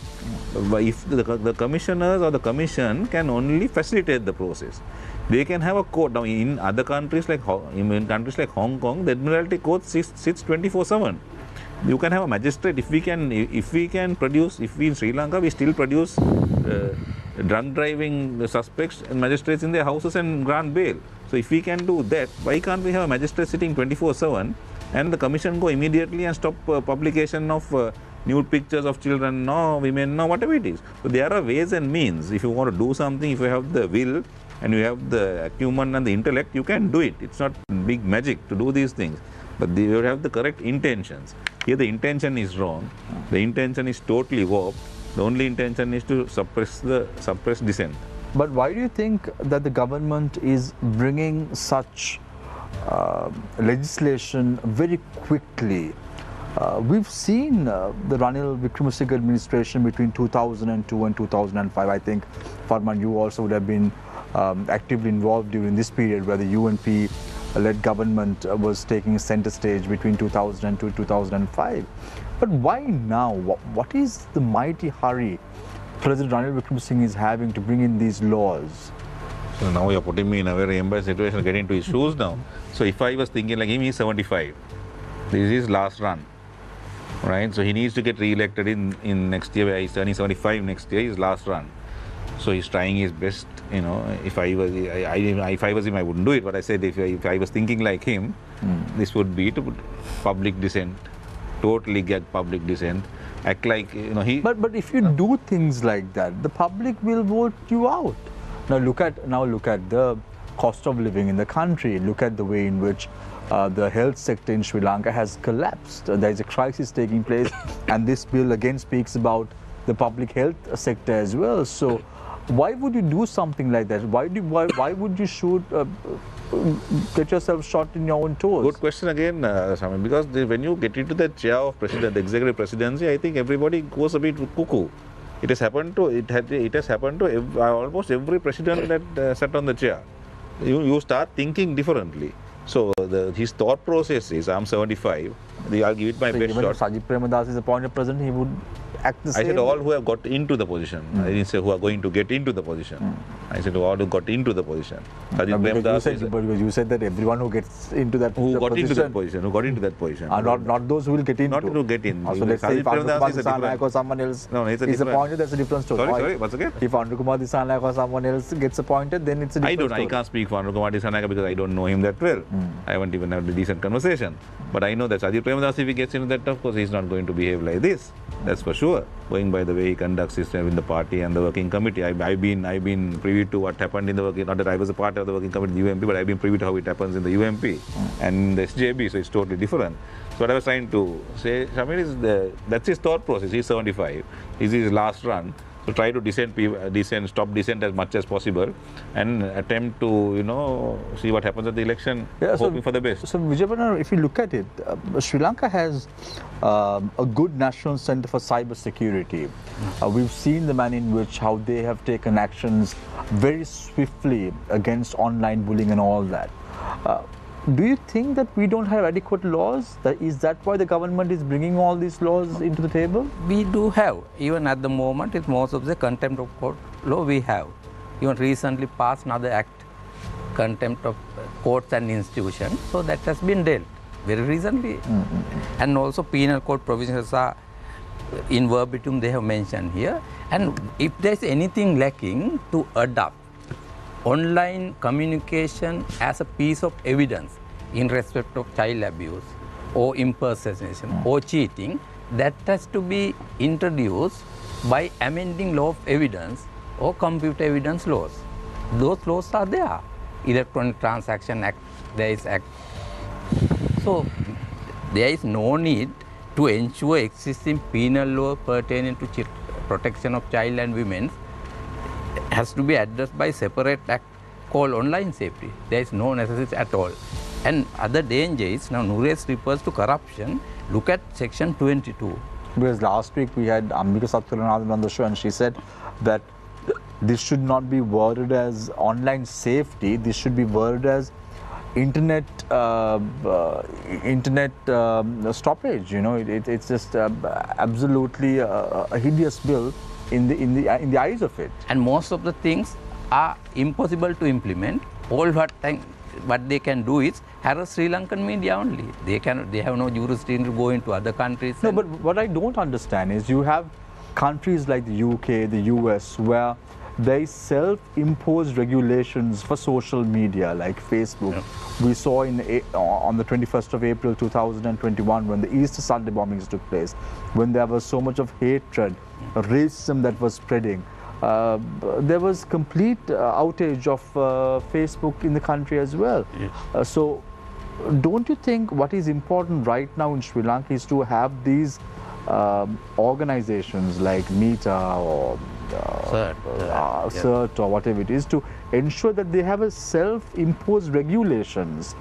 If the commissioners or the commission can only facilitate the process, they can have a court. Now, in other countries like Hong Kong, the Admiralty Court sits 24/7. You can have a magistrate. If we in Sri Lanka we still produce drunk driving suspects and magistrates in their houses and grant bail. So if we can do that, why can't we have a magistrate sitting 24/7 and the commission go immediately and stop publication of nude pictures of children, no women, no whatever it is. So there are ways and means. If you want to do something, if you have the will and you have the acumen and the intellect, you can do it. It's not big magic to do these things, but you have the correct intentions. Here the intention is wrong. The intention is totally warped. The only intention is to suppress dissent. But why do you think that the government is bringing such legislation very quickly? We've seen the Ranil Wickremesinghe administration between 2002 and 2005. I think, Farman, you also would have been actively involved during this period where the UNP-led government was taking center stage between 2002 and 2005. But why now? What is the mighty hurry President Ranil Wickremesinghe is having to bring in these laws? So now you're putting me in a very embarrassed situation, getting into his shoes now. So if I was thinking like him, he's 75. This is his last run, right? So he needs to get re-elected in next year, where he's turning 75 next year, his last run. So he's trying his best, you know. If I was him, I wouldn't do it. But I said if I was thinking like him, this would be to put public dissent, totally get public dissent, act like, you know, he. But if you do things like that, the public will vote you out. Now look at the cost of living in the country. Look at the way in which the health sector in Sri Lanka has collapsed. There is a crisis taking place, and this bill again speaks about the public health sector as well. So why would you do something like that? Why would you get yourself shot in your own toes? Good question again, Saman, because when you get into the chair of the executive presidency, I think everybody goes a bit cuckoo. It has happened to almost every president that sat on the chair. You start thinking differently. So his thought process is, I'm 75, I'll give it my best shot. If Sajid Premadasa is appointed president, he would act the same. I said all who have got into the position. I didn't say who are going to get into the position. I said all who got into the position. Sajid Premadasa. You said that everyone who gets into that who got into that position. Not those who will get into. Not to get in. So let's say if Anukumar Disanayak or someone else is appointed, that's a different story. Sorry, once again? If Anukumar Disanayak or someone else gets appointed, then it's a different story. I can't speak for Anukumar Disanayak because I don't know him that well. I haven't even had a decent conversation. But I know that Sajid Premadasa, if he gets into that, of course, he's not going to behave like this. That's for sure. Going by the way he conducts himself in the party and the working committee. I've been privy to what happened in the working, not that I was a part of the working committee in the UMP, but I've been privy to how it happens in the UMP and the SJB, so it's totally different. So what I was trying to say, Shamir, is that's his thought process. He's 75. This is his last run. So try to stop dissent as much as possible, and attempt to, you know, see what happens at the election, hoping for the best. So Vijayabanda, if you look at it, Sri Lanka has a good national center for cyber security. We've seen the manner in which how they have taken actions very swiftly against online bullying and all that. Do you think that we don't have adequate laws? Is that why the government is bringing all these laws into the table? We do have. Even at the moment, it's most of the contempt of court law we have. Even recently passed another act, contempt of courts and institutions. So that has been dealt very recently. And also penal code provisions are in verbatim they have mentioned here. And if there is anything lacking, to adopt online communication as a piece of evidence in respect of child abuse or impersonation or cheating, that has to be introduced by amending law of evidence or computer evidence laws. Those laws are there. Electronic Transaction Act, there is Act. So there is no need to ensure existing penal law pertaining to protection of child and women has to be addressed by separate act called online safety. There is no necessity at all. And other danger is, now Nuresh refers to corruption, look at section 22. Because last week we had Ambika Satyalanathan on the show and she said that this should not be worded as online safety, this should be worded as internet stoppage. You know, it's just absolutely a hideous bill in the eyes of it. And most of the things are impossible to implement. All what they can do is harass Sri Lankan media only. They have no jurisdiction to go into other countries. No, but what I don't understand is you have countries like the UK, the US, where there is self-imposed regulations for social media like Facebook. Yeah. We saw on the 21st of April 2021 when the Easter Sunday bombings took place, when there was so much of hatred, racism that was spreading. There was complete outage of Facebook in the country as well. Yes. So don't you think what is important right now in Sri Lanka is to have these organizations like Meta or CERT or whatever it is, to ensure that they have a self-imposed regulations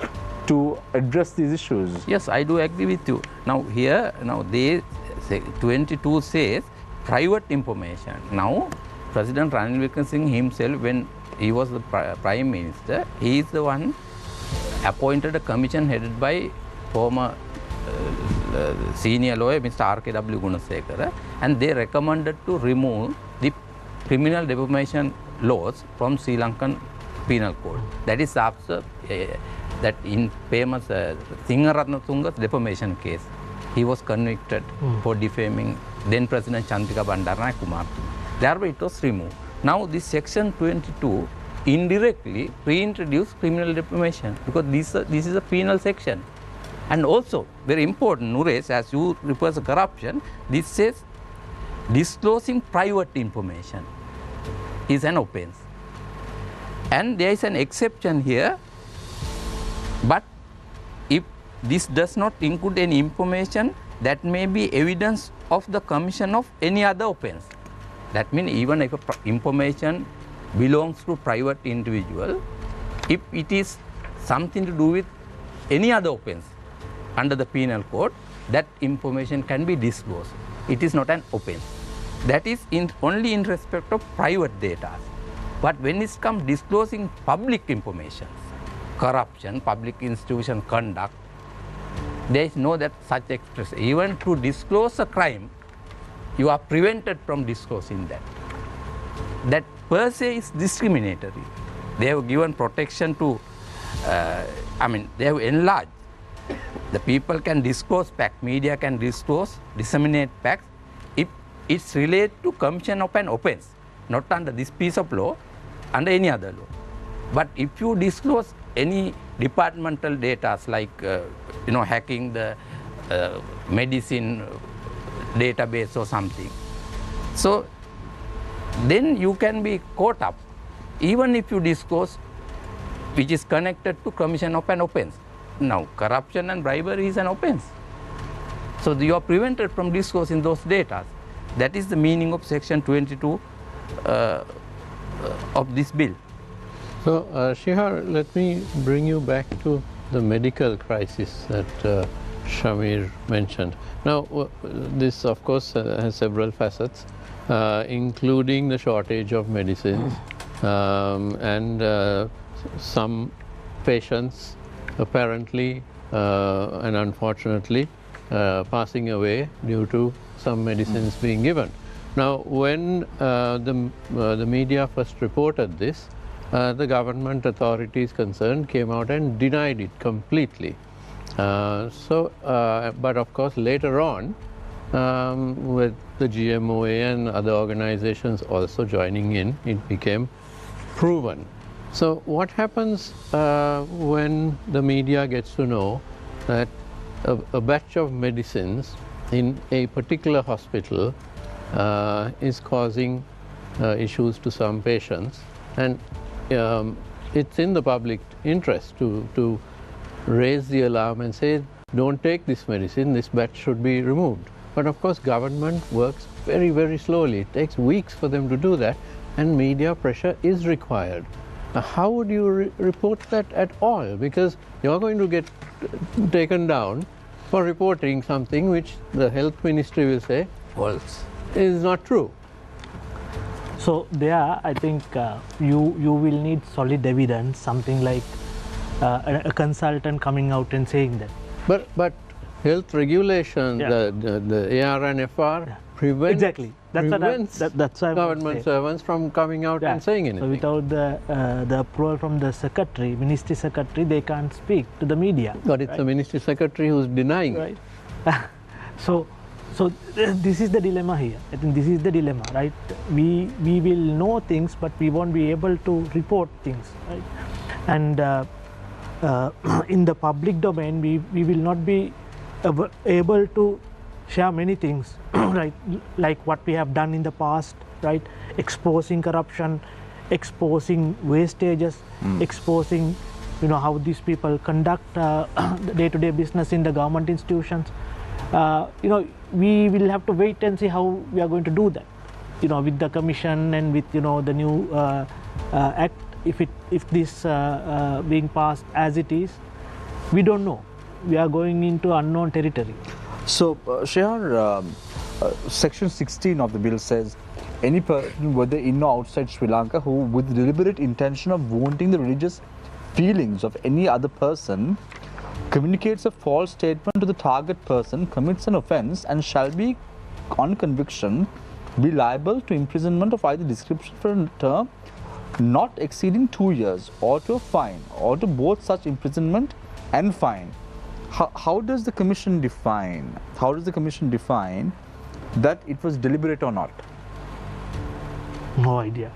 to address these issues? Yes, I do agree with you. Now here, they say 22 says private information. Now President Ranil Wickremesinghe himself, when he was the Prime Minister, he is the one appointed a commission headed by former senior lawyer Mr. R.K.W. Gunasekara, and they recommended to remove the criminal defamation laws from Sri Lankan Penal Code. That is after that in famous Singharatnatunga's defamation case, he was convicted for defaming then President Chandrika Bandaranaike Kumartuma. Thereby it was removed. Now this section 22 indirectly reintroduced criminal defamation because this is a penal section. And also, very important, Nuresh, as you refer to corruption, this says disclosing private information is an offense. And there is an exception here, but if this does not include any information that may be evidence of the commission of any other offense. That means even if information belongs to private individual, if it is something to do with any other offense under the penal code, that information can be disclosed. It is not an offense. That is only in respect of private data. But when it comes disclosing public information, corruption, public institution conduct, there is no that such expression. Even to disclose a crime, you are prevented from disclosing that. That per se is discriminatory. They have given protection to, they have enlarged. The people can disclose facts, media can disseminate facts if it's related to commission of an offense, not under this piece of law, under any other law. But if you disclose any departmental data like, hacking the medicine database or something, so then you can be caught up, even if you disclose which is connected to commission of an offense. Now, corruption and bribery is an offense. So you are prevented from disclosing those data. That is the meaning of section 22 of this bill. So, Shihar, let me bring you back to the medical crisis that Shamir mentioned. Now, this of course has several facets, including the shortage of medicines and some patients apparently and unfortunately passing away due to some medicines being given. Now, when the media first reported this, the government authorities concerned came out and denied it completely. But of course later on, with the GMOA and other organizations also joining in, it became proven. So what happens when the media gets to know that a batch of medicines in a particular hospital is causing issues to some patients, and it's in the public interest to raise the alarm and say don't take this medicine, this bet should be removed. But of course, government works very, very slowly. It takes weeks for them to do that, and media pressure is required. Now, how would you report that at all? Because you're going to get taken down for reporting something which the health ministry will say False. is not true. So there, I think you will need solid evidence, something like a consultant coming out and saying that. But health regulation, Yeah. the AR and FR prevents, Exactly. That's what that's why government servants from coming out and saying anything. So without the approval from the secretary, ministry secretary, they can't speak to the media. But it's the ministry secretary who's denying it. Right. so this is the dilemma here. I think this is the dilemma, right? We will know things, but we won't be able to report things, right? And in the public domain, we will not be able to share many things, right? Like what we have done in the past, right? Exposing corruption, exposing wastages, exposing, how these people conduct day-to-day business in the government institutions. We will have to wait and see how we are going to do that, with the commission and with, the new act. If this being passed as it is, we don't know. We are going into unknown territory. So, Shehar, Section 16 of the bill says, any person, whether in or outside Sri Lanka, who with deliberate intention of wounding the religious feelings of any other person, communicates a false statement to the target person, commits an offence, and shall be, on conviction, be liable to imprisonment of either description for a term not exceeding 2 years, or to a fine, or to both such imprisonment and fine. How does the commission define? How does the commission define that it was deliberate or not? No idea.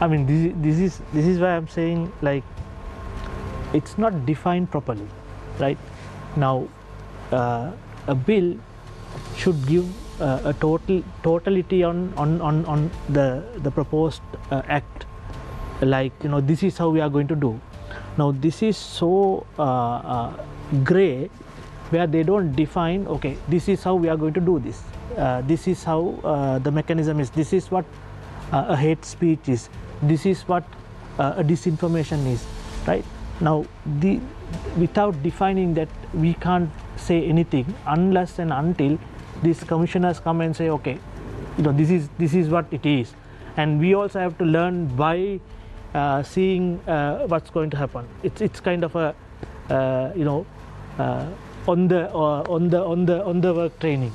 I mean, this is why I'm saying, like, it's not defined properly, right? Now, a bill should give a totality on the proposed act. Like, this is how we are going to do. Now, this is so gray, where they don't define, okay, this is how we are going to do this. This is how the mechanism is. This is what a hate speech is. This is what a disinformation is, right? Now, without defining that, we can't say anything unless and until these commissioners come and say, okay, this is what it is. And we also have to learn by seeing what's going to happen. It's kind of a on the work training,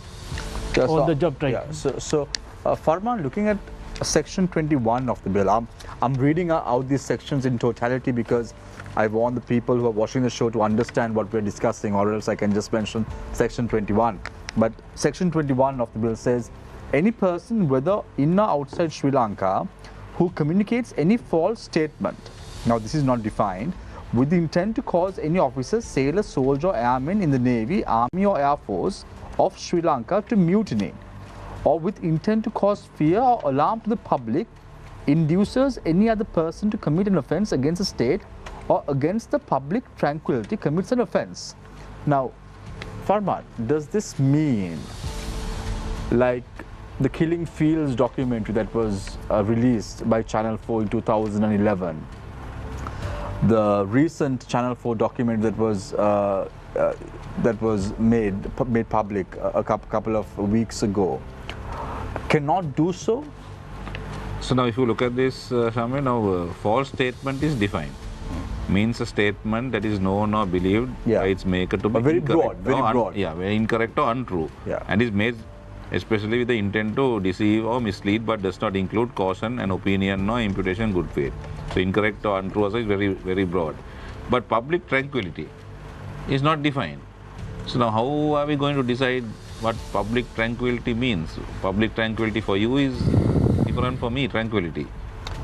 on the job training. Yeah. So Farman, looking at Section 21 of the bill, I'm reading out these sections in totality because I want the people who are watching the show to understand what we're discussing, or else I can just mention Section 21. But Section 21 of the bill says, any person, whether in or outside Sri Lanka, who communicates any false statement, now this is not defined, with the intent to cause any officer, sailor, soldier, or airman in the Navy, Army or Air Force of Sri Lanka to mutiny, or with intent to cause fear or alarm to the public, induces any other person to commit an offence against the state or against the public tranquility, commits an offence. Now, Farman, does this mean, like the Killing Fields documentary that was released by Channel 4 in 2011, the recent Channel 4 documentary that was made public a couple of weeks ago, cannot do so? So now if you look at this, Shamil, now false statement is defined. Means a statement that is known or believed by its maker to be very incorrect, broad. very incorrect or untrue, and is made especially with the intent to deceive or mislead, but does not include caution and opinion or imputation good faith. So incorrect or untrue also is very, very broad. But public tranquility is not defined. So now how are we going to decide what public tranquility means? Public tranquility for you is different for me, tranquility.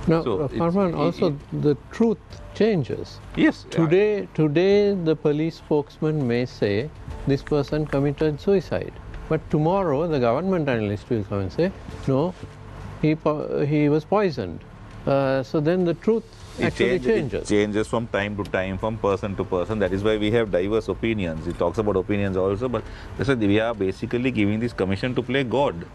Now, So Farman, also the truth changes. Yes. Today the police spokesman may say this person committed suicide, but tomorrow the government analyst will come and say, no, he was poisoned. So then the truth actually changes. It changes from time to time, from person to person. That is why we have diverse opinions. It talks about opinions also, but that's why we are basically giving this commission to play God.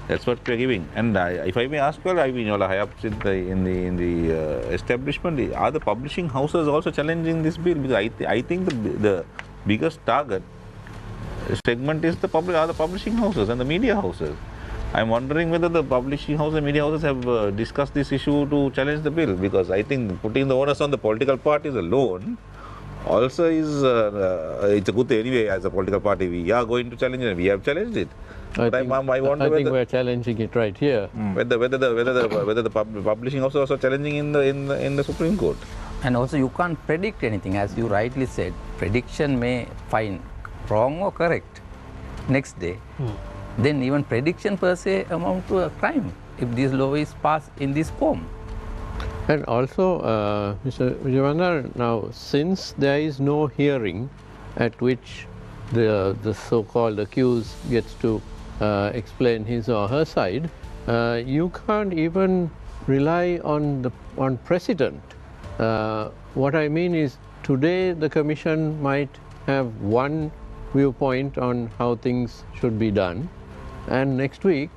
That's what we are giving. And if I may ask you, I mean, high up in the establishment, are the publishing houses also challenging this bill? Because I think the biggest target segment is the publishing houses and the media houses. I'm wondering whether the publishing houses and media houses have discussed this issue to challenge the bill, because I think putting the onus on the political parties alone also is it's a good thing anyway. As a political party, we are going to challenge it. We have challenged it. I think we're challenging it right here. Whether the publishing house is also challenging in the Supreme Court. And also you can't predict anything, as you rightly said. Prediction may find wrong or correct next day. Then even prediction per se amount to a crime if this law is passed in this form. And also, Mr. Vijayavanar, now since there is no hearing at which the so-called accused gets to explain his or her side, you can't even rely on precedent. What I mean is, today the commission might have one viewpoint on how things should be done, and next week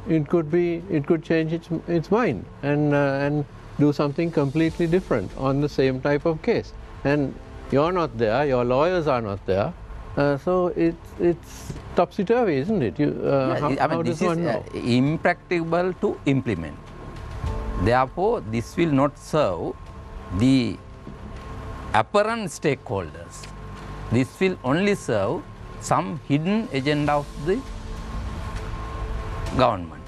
it could change its mind and do something completely different on the same type of case. And you're not there, your lawyers are not there, so it's topsy-turvy, isn't it? How does one know? This is impracticable to implement. Therefore, this will not serve the apparent stakeholders. This will only serve some hidden agenda of the government,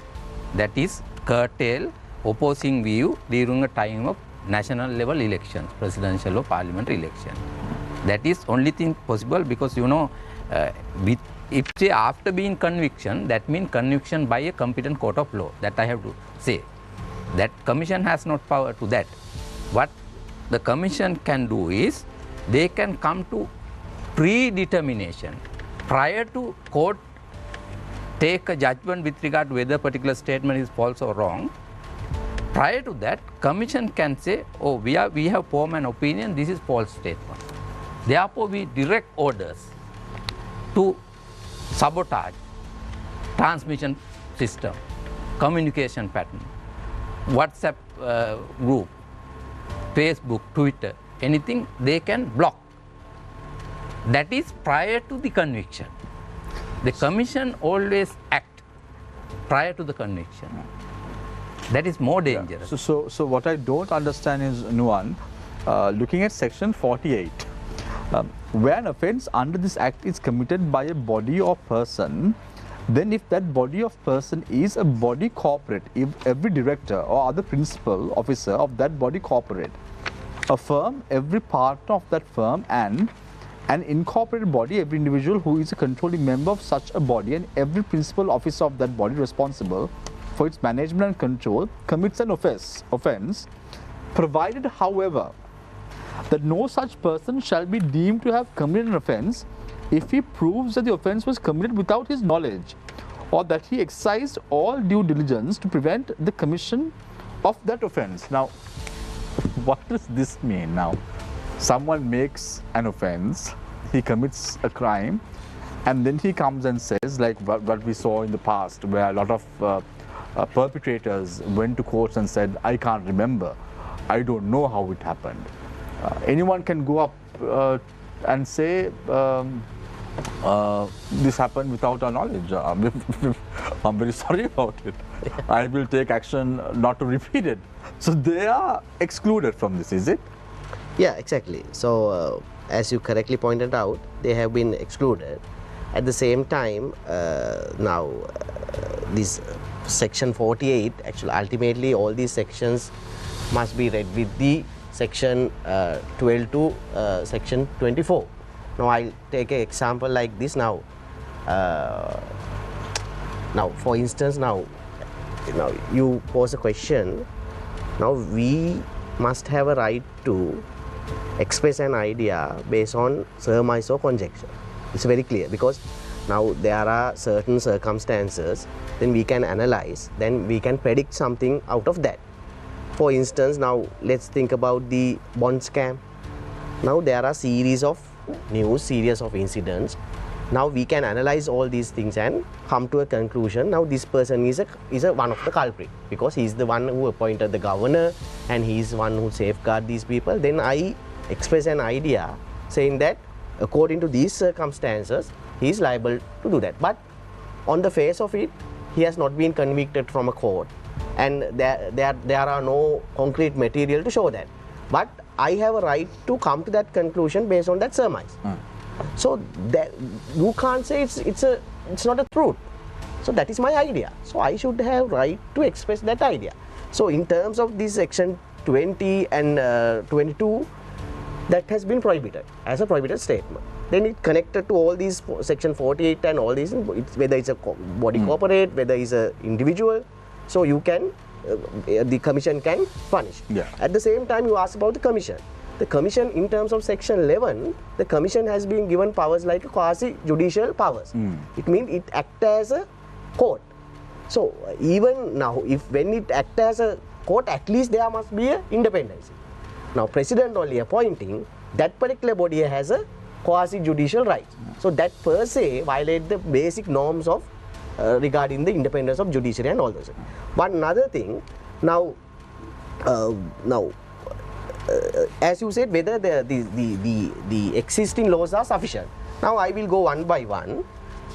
that is curtail opposing view during a time of national level elections, presidential or parliamentary election. That is only thing possible, because if say after being conviction, that means conviction by a competent court of law. That I have to say. That commission has not power to that. What the commission can do is, they can come to predetermination prior to court take a judgment with regard to whether a particular statement is false or wrong. Prior to that, commission can say, oh, we have formed an opinion, this is false statement. Therefore, we direct orders to sabotage transmission system, communication pattern, WhatsApp group, Facebook, Twitter, anything they can block. That is prior to the conviction. The commission always act prior to the conviction. That is more dangerous. Yeah. So what I don't understand is, Nuwan, looking at section 48, where an offence under this act is committed by a body or person, then if that body of person is a body corporate, if every director or other principal officer of that body corporate, a firm, every part of that firm, and an incorporated body, every individual who is a controlling member of such a body, and every principal officer of that body responsible for its management and control commits an offence, provided, however, that no such person shall be deemed to have committed an offence if he proves that the offence was committed without his knowledge, or that he exercised all due diligence to prevent the commission of that offence. Now, what does this mean now? Someone makes an offence, he commits a crime, and then he comes and says, like what we saw in the past, where a lot of perpetrators went to courts and said, I can't remember, I don't know how it happened. Anyone can go up and say, this happened without our knowledge. I'm very sorry about it. I will take action not to repeat it. So they are excluded from this, is it? Yeah, exactly. So as you correctly pointed out, they have been excluded. At the same time, now this section 48, actually ultimately all these sections must be read with the section 12 to section 24. Now I'll take an example like this now. Now for instance, now you pose a question. Now we must have a right to express an idea based on surmise or conjecture. It's very clear, because now there are certain circumstances, then we can analyze, then we can predict something out of that. For instance, now let's think about the bond scam. Now there are series of series of incidents. Now we can analyze all these things and come to a conclusion. Now this person is a one of the culprit, because he is the one who appointed the governor and he is one who safeguard these people. Then I express an idea saying that according to these circumstances, he is liable to do that. But on the face of it, he has not been convicted from a court, and there are no concrete material to show that. But I have a right to come to that conclusion based on that surmise. So that you can't say it's not a truth. So that is my idea. So I should have right to express that idea. So in terms of this section 20 and 22, that has been prohibited as a prohibited statement. Then it connected to all these section 48 and all these, whether it's a body corporate, whether it's an individual. So you can, the commission can punish. Yeah. At the same time, you ask about the commission. The commission, in terms of section 11, the commission has been given powers like quasi-judicial powers. It means it acts as a court. So even now, when it acts as a court, at least there must be an independence. Now, president only appointing, that particular body has a quasi-judicial right. So that per se violate the basic norms of regarding the independence of judiciary and all those. But another thing, now as you said, whether the existing laws are sufficient. Now I will go one by one.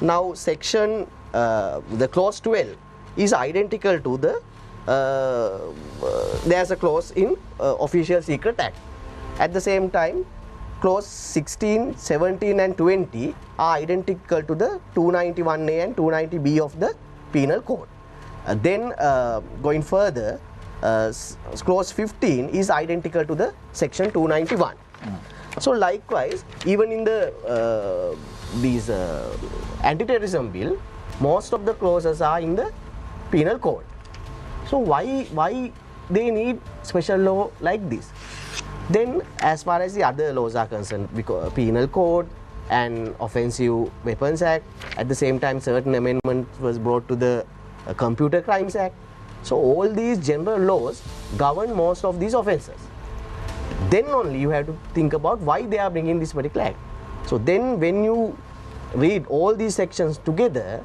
Now section, the clause 12 is identical to the, there's a clause in Official Secret Act. At the same time, clause 16, 17 and 20 are identical to the 291A and 290B of the Penal Code. Then going further, clause 15 is identical to the section 291. So likewise, even in the these anti-terrorism bill, most of the clauses are in the penal code. So why they need special law like this? Then as far as the other laws are concerned, because penal code and offensive weapons act, at the same time certain amendment was brought to the computer crimes act. So all these general laws govern most of these offences. Then only you have to think about why they are bringing this particular act. So then when you read all these sections together,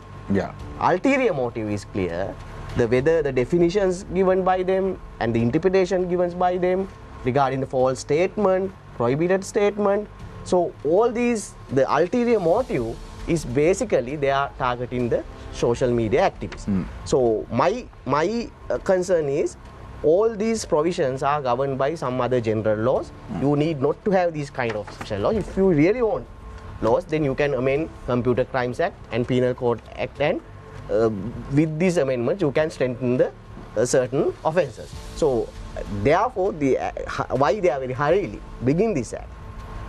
ulterior motive is clear. Whether the definitions given by them and the interpretation given by them regarding the false statement, prohibited statement. So all these, the ulterior motive is basically they are targeting the social media activists. So my concern is all these provisions are governed by some other general laws. You need not to have these kind of special laws. If you really want laws, then you can amend Computer Crimes Act and Penal Code Act, and with these amendments you can strengthen the certain offences. So therefore, why they are very hurriedly bringing this act.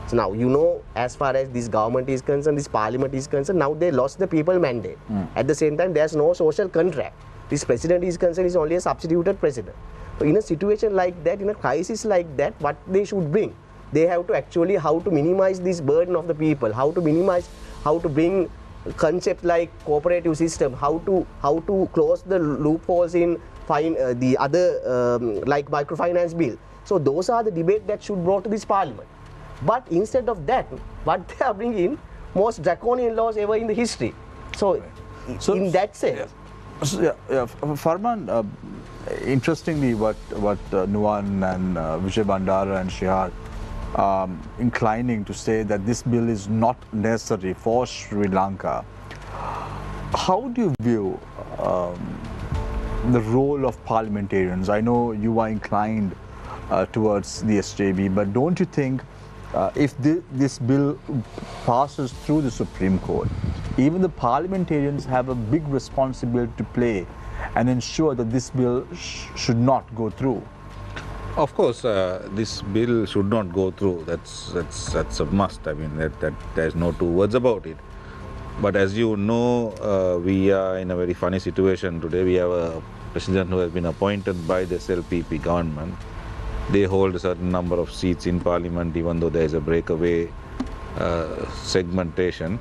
So now you know, as far as this government is concerned, this parliament is concerned, now they lost the people mandate. At the same time, there's no social contract. This president is concerned is only a substituted president. So in a situation like that, in a crisis like that, what they should bring, they have to actually how to minimize this burden of the people, how to minimize, how to bring concepts like cooperative system, how to close the loopholes in the other like microfinance bill. So those are the debate that should brought to this parliament. But instead of that, what they are bringing most draconian laws ever in the history. So in that sense. Farman, interestingly, what Nuwan and Vijay Bandara and Shihar inclining to say that this bill is not necessary for Sri Lanka. How do you view the role of parliamentarians? I know you are inclined towards the SJB, but don't you think if this bill passes through the Supreme Court, even the parliamentarians have a big responsibility to play and ensure that this bill should not go through? Of course, this bill should not go through. That's a must. I mean, that there's no two words about it. But as you know, we are in a very funny situation today. We have a president who has been appointed by the SLPP government. They hold a certain number of seats in parliament, even though there is a breakaway segmentation.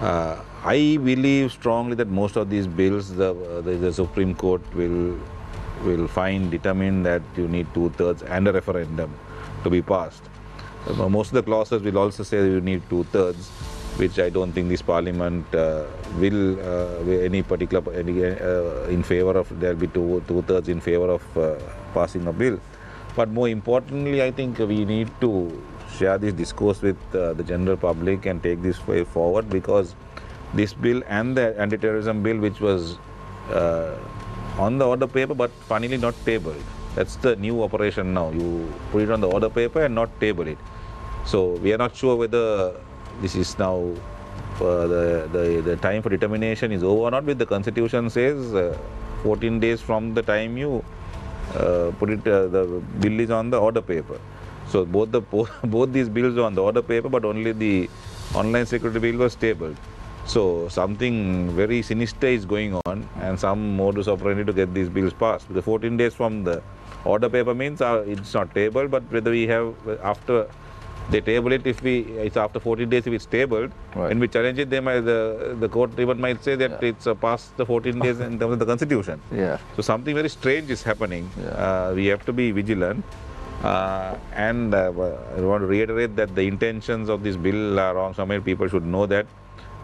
I believe strongly that most of these bills, the Supreme Court will determine that you need 2/3 and a referendum to be passed. Most of the clauses will also say you need 2/3, which I don't think this parliament will any in favor of. There will be 2/3 in favor of passing a bill. But more importantly, I think we need to share this discourse with the general public and take this way forward, because this bill and the anti-terrorism bill, which was on the order paper but funnily not tabled. That's the new operation now. You put it on the order paper and not table it. So we are not sure whether this is now the time for determination is over or not. With the constitution says 14 days from the time you put it, the bill is on the order paper. So both these bills are on the order paper, but only the online security bill was tabled. So something very sinister is going on, and some modus operandi to get these bills passed. The 14 days from the order paper means it's not tabled, but whether we have after they table it, it's after 14 days if it's tabled, Right. when we challenge it, they might, the court even might say that it's past the 14 days in terms of the constitution. Yeah. So something very strange is happening. Yeah. We have to be vigilant. And I want to reiterate that the intentions of this bill are wrong. So many people should know that.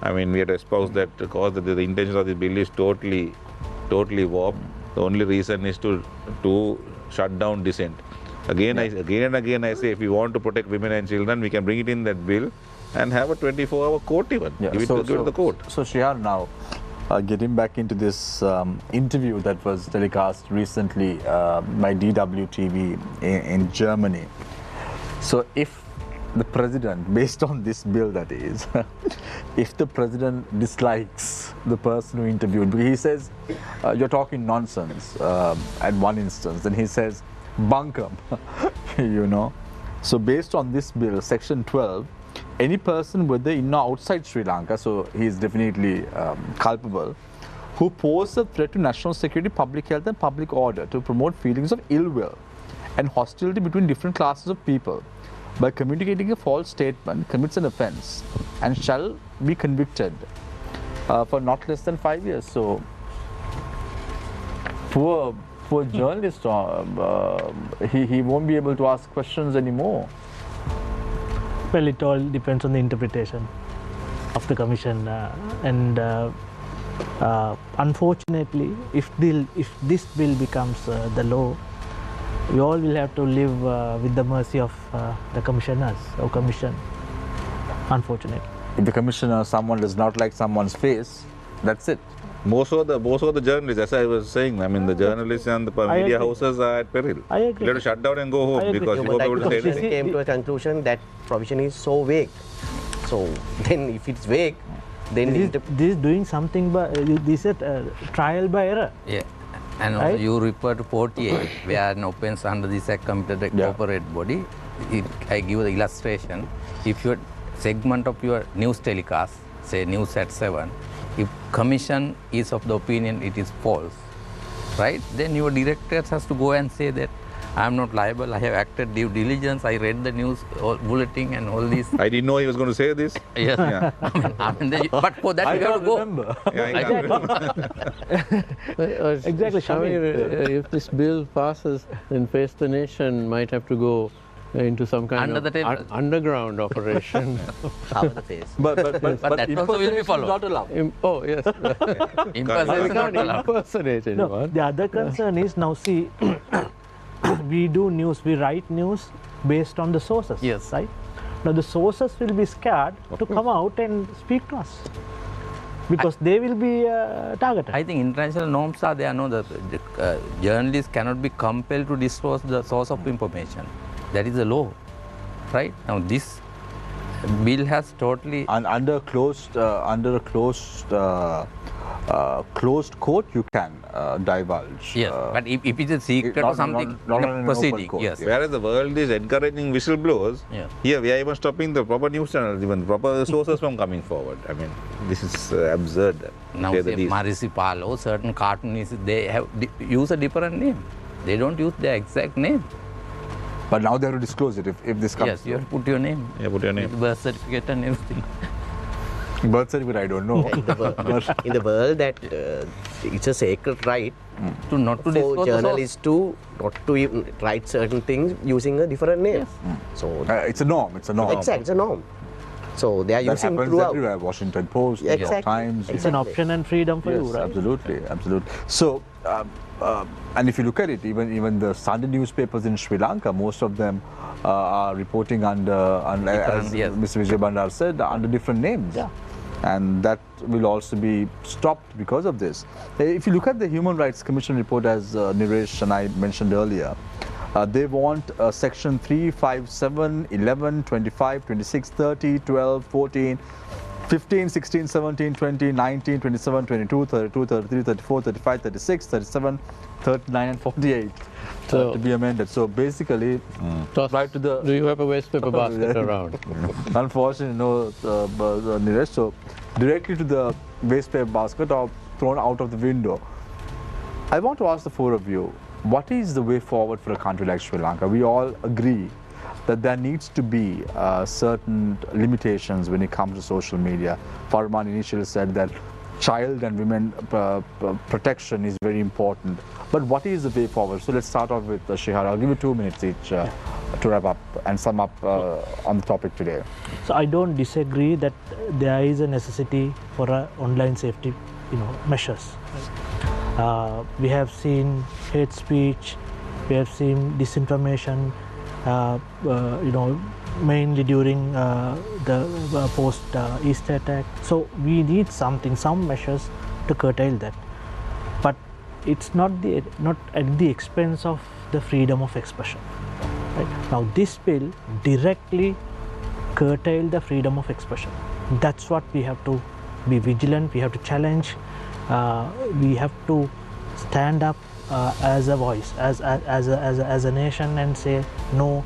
I mean, we had espoused that cause that the intentions of this bill is totally warped. The only reason is to shut down dissent. Again and again I say, if we want to protect women and children, we can bring it in that bill and have a 24-hour court even. Yeah. Give it to the court. So Shihar, now getting back into this interview that was telecast recently by DW TV in Germany. So if the president, based on this bill that is, if the president dislikes the person who interviewed, he says, you're talking nonsense at one instance, then he says, bunkum, you know. So based on this bill, section 12, any person whether in or outside Sri Lanka, so he is definitely culpable, who poses a threat to national security, public health and public order to promote feelings of ill will and hostility between different classes of people by communicating a false statement commits an offence and shall be convicted for not less than 5 years. So poor journalist, he won't be able to ask questions anymore. Well, it all depends on the interpretation of the commission, and unfortunately, if this bill becomes the law, we all will have to live with the mercy of the commissioners or commission. Unfortunately, If the commissioner, someone does not like someone's face, that's it. Most of the journalists, as I was saying, I mean, the journalists and the media agree. houses are at peril. I agree. You have to shut down and go home I agree. because No, you But won't be able to say the anything. commission came to a conclusion that provision is so vague. So then if it's vague, then this is doing something by this is trial by error. Yeah. And Right? you refer to 48, where an offence under this act committed a Yeah. corporate body. I give the illustration. If your segment of your news telecast, say news at 7, if commission is of the opinion it is false, right? Then your director has to go and say that I am not liable, I have acted due diligence, I read the news bulletin and all these. I didn't know he was going to say this. Yes. Yeah. But for that I you have to don't go. remember. Yeah, I can't remember. Exactly, Shamir, if this bill passes, then Face the Nation might have to go into some kind Under of the table. underground operation. cover the face. But that also will be impersonation is followed. not allowed. Oh, yes. Impersonation We is can't not allowed. impersonate No, anyone. the other concern is now see, we do news, we write news based on the sources. Yes. Right. Now the sources will be scared to come out and speak to us because they will be targeted. I think international norms are there. No, the journalists cannot be compelled to disclose the source of information. That is the law, right? Now this bill has totally. And under a closed court, you can divulge. Yes, but if it is secret or something, not in in a an proceeding, open court, yes. yeah. Whereas the world is encouraging whistleblowers, Yeah. here we are even stopping the proper news channels, even proper sources from coming forward. I mean, this is absurd. Now, to say say the least. Marisi Palo, certain cartoonists, they have use a different name. They don't use their exact name. But now they have to disclose it if this comes. Yes, you have to put your name. Yeah, put your name. Birth certificate and everything. Birth certificate, I don't know. In the world, that it's a sacred right To not to for disclose the source. journalists to not to even write certain things using a different name. So It's a norm. It's a norm. exactly, it's a norm. So they are That using happens throughout. everywhere. Washington Post, New York Exactly. Times. It's an option and freedom for Yes, you, right? absolutely, absolutely. So, and if you look at it, even the Sunday newspapers in Sri Lanka, most of them are reporting under as yes. Mr. Vijay Bandar said, under different names. Yeah. And that will also be stopped because of this. If you look at the Human Rights Commission report, as Niresh and I mentioned earlier, they want section 3, 5, 7, 11, 25, 26, 30, 12, 14, 15, 16, 17, 20, 19, 27, 22, 32, 33, 34, 35, 36, 37, 39 and 48 So- to be amended. So basically, Toss- right to the... Do you have a waste paper basket around? Unfortunately, no, Niresh. So directly to the waste paper basket or thrown out of the window. I want to ask the four of you, what is the way forward for a country like Sri Lanka? We all agree that there needs to be certain limitations when it comes to social media. Farman initially said that child and women protection is very important. But what is the way forward? So let's start off with Shihar. I'll give you 2 minutes each to wrap up and sum up on the topic today. So I don't disagree that there is a necessity for online safety, measures. We have seen hate speech, we have seen disinformation, mainly during the post Easter attack. So we need some measures to curtail that. But it's not at the expense of the freedom of expression. Right? Now this bill directly curtail the freedom of expression. That's what we have to be vigilant. We have to challenge. We have to stand up as a voice, as a nation, and say no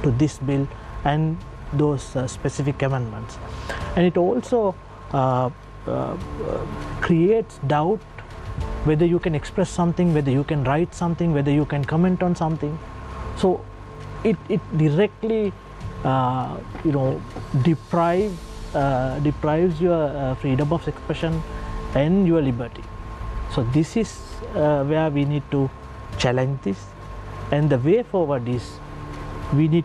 to this bill and those specific amendments. And it also creates doubt whether you can express something, whether you can write something, whether you can comment on something. So it directly deprives your freedom of expression and your liberty. So this is where we need to challenge this, and the way forward is we need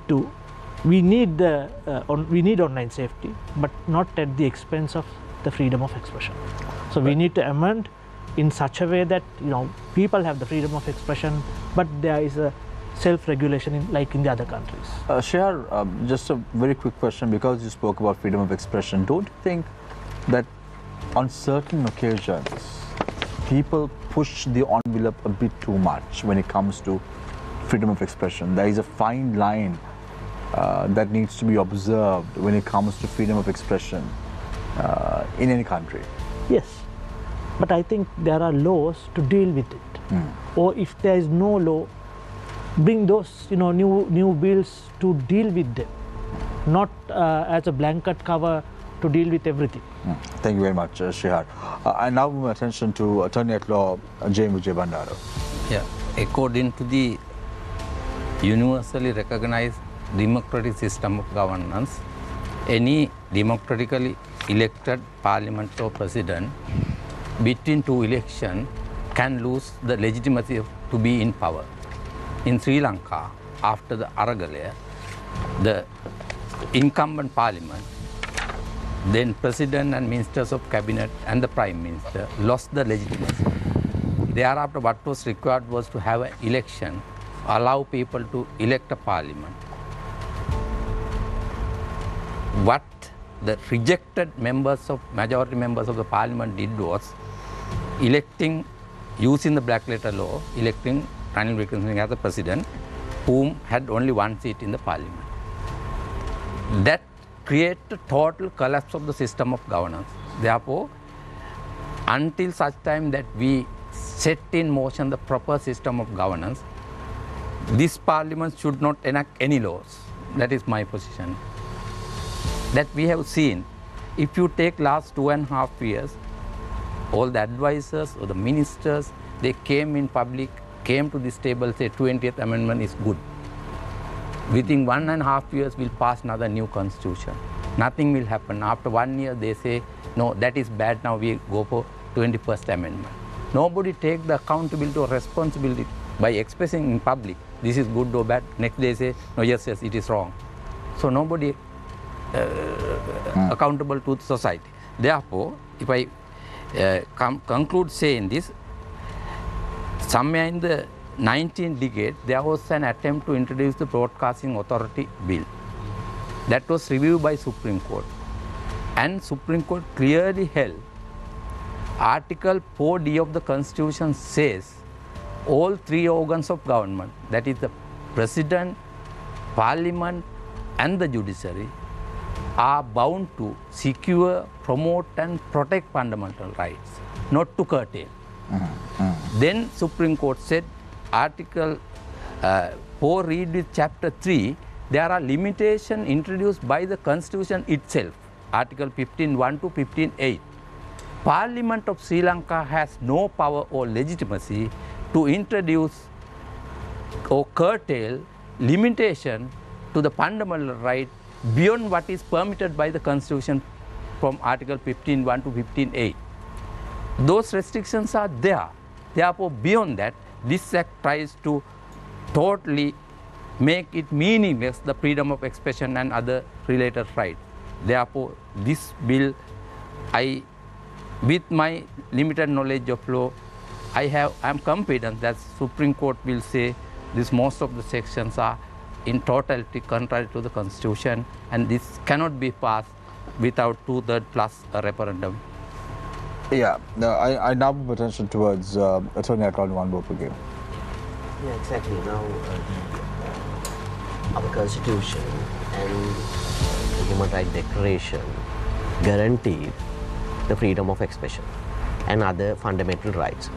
online safety, but not at the expense of the freedom of expression. So we need to amend in such a way that people have the freedom of expression, but there is a self-regulation like in the other countries. Shihar, just a very quick question, because you spoke about freedom of expression. Don't you think that on certain occasions people push the envelope a bit too much when it comes to freedom of expression? There is a fine line that needs to be observed when it comes to freedom of expression in any country. Yes, but I think there are laws to deal with it. Or if there is no law, bring those new bills to deal with them, not as a blanket cover to deal with everything. Thank you very much, Shihar. I now move my attention to Attorney at Law James Vijay Bandara. Yeah, according to the universally recognized democratic system of governance, any democratically elected parliament or president between two elections can lose the legitimacy to be in power. In Sri Lanka, after the Aragale, the incumbent parliament, then president and ministers of cabinet and the prime minister lost the legitimacy. Thereafter, what was required was to have an election, allow people to elect a parliament. What the rejected majority members of the parliament did was electing, using the black letter law, electing Ranil Wickremesinghe as the president, whom had only one seat in the parliament. That created total collapse of the system of governance. Therefore, until such time that we set in motion the proper system of governance, this parliament should not enact any laws. That is my position. That we have seen, if you take last 2.5 years, all the advisors or the ministers, they came in public, came to this table, say 20th amendment is good. Within 1.5 years, we'll pass another new constitution. nothing will happen. After 1 year, they say, no, that is bad, now we go for 21st Amendment. Nobody take the accountability or responsibility by expressing in public, this is good or bad. Next day say, no, yes, it is wrong. So nobody accountable to the society. Therefore, if I conclude saying this, somewhere in the 19th decade, there was an attempt to introduce the Broadcasting Authority Bill. That was reviewed by Supreme Court. And Supreme Court clearly held, Article 4D of the Constitution says, all three organs of government, that is the President, Parliament and the Judiciary, are bound to secure, promote and protect fundamental rights, not to curtail. Then Supreme Court said, Article 4 read with Chapter 3, there are limitations introduced by the Constitution itself, Article 15.1 to 15.8. Parliament of Sri Lanka has no power or legitimacy to introduce or curtail limitation to the fundamental right beyond what is permitted by the Constitution from Article 15.1 to 15.8. Those restrictions are there. Therefore, beyond that, this Act tries to totally make it meaningless, the freedom of expression and other related rights. Therefore, this bill, with my limited knowledge of law, I am confident that Supreme Court will say this, most of the sections are in totality contrary to the Constitution, and this cannot be passed without 2/3 plus a referendum. Yeah, I now move attention towards Attorney Akal Wanbopage. Yeah, exactly. Now, our Constitution and the Human Rights Declaration guarantee the freedom of expression and other fundamental rights.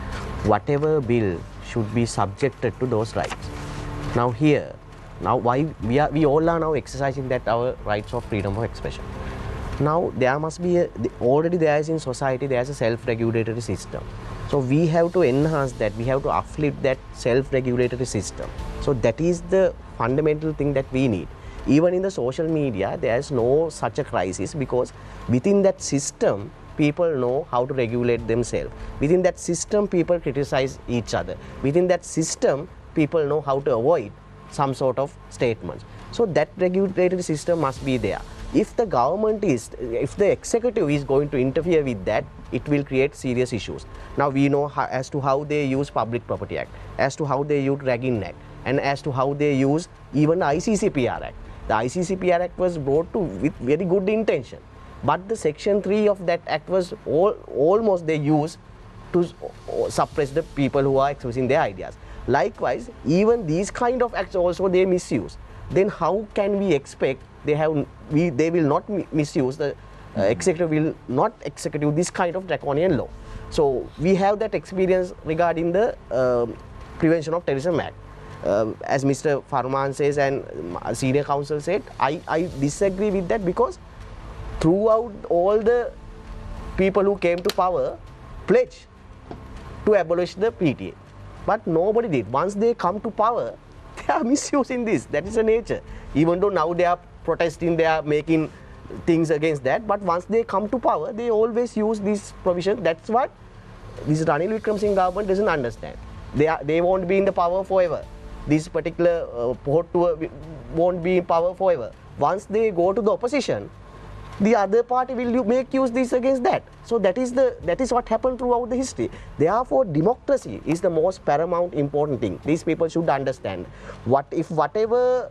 Whatever bill should be subjected to those rights. Now here, why we all are now exercising that our rights of freedom of expression. Now there must be already there is in society there is a self-regulatory system. So we have to enhance that. We have to uplift that self-regulatory system. So that is the fundamental thing that we need. Even in the social media, there is no such a crisis, because within that system, people know how to regulate themselves. Within that system, people criticize each other. Within that system, people know how to avoid some sort of statements. So that regulatory system must be there. If the government if the executive is going to interfere with that, it will create serious issues. Now we know as to how they use Public Property Act, as to how they use Ragging Act, and as to how they use even the ICCPR Act. The ICCPR Act was brought to with very good intention, but the Section 3 of that Act was almost they used to suppress the people who are expressing their ideas. Likewise, even these kind of acts also they misuse. Then how can we expect they will not misuse, the executive will not execute this kind of draconian law. So we have that experience regarding the Prevention of Terrorism Act. As Mr. Farman says and senior counsel said, I disagree with that, because throughout all the people who came to power pledged to abolish the PTA. But nobody did. Once they come to power, they are misusing this. That is the nature. Even though now they are protesting, they are making things against that. But once they come to power, they always use this provision. That's what this Ranil Wickremesinghe government doesn't understand. They won't be in the power forever. This particular port tour won't be in power forever. Once they go to the opposition, the other party will make use this against that. So that is what happened throughout the history. Therefore, democracy is the most paramount important thing. These people should understand. Whatever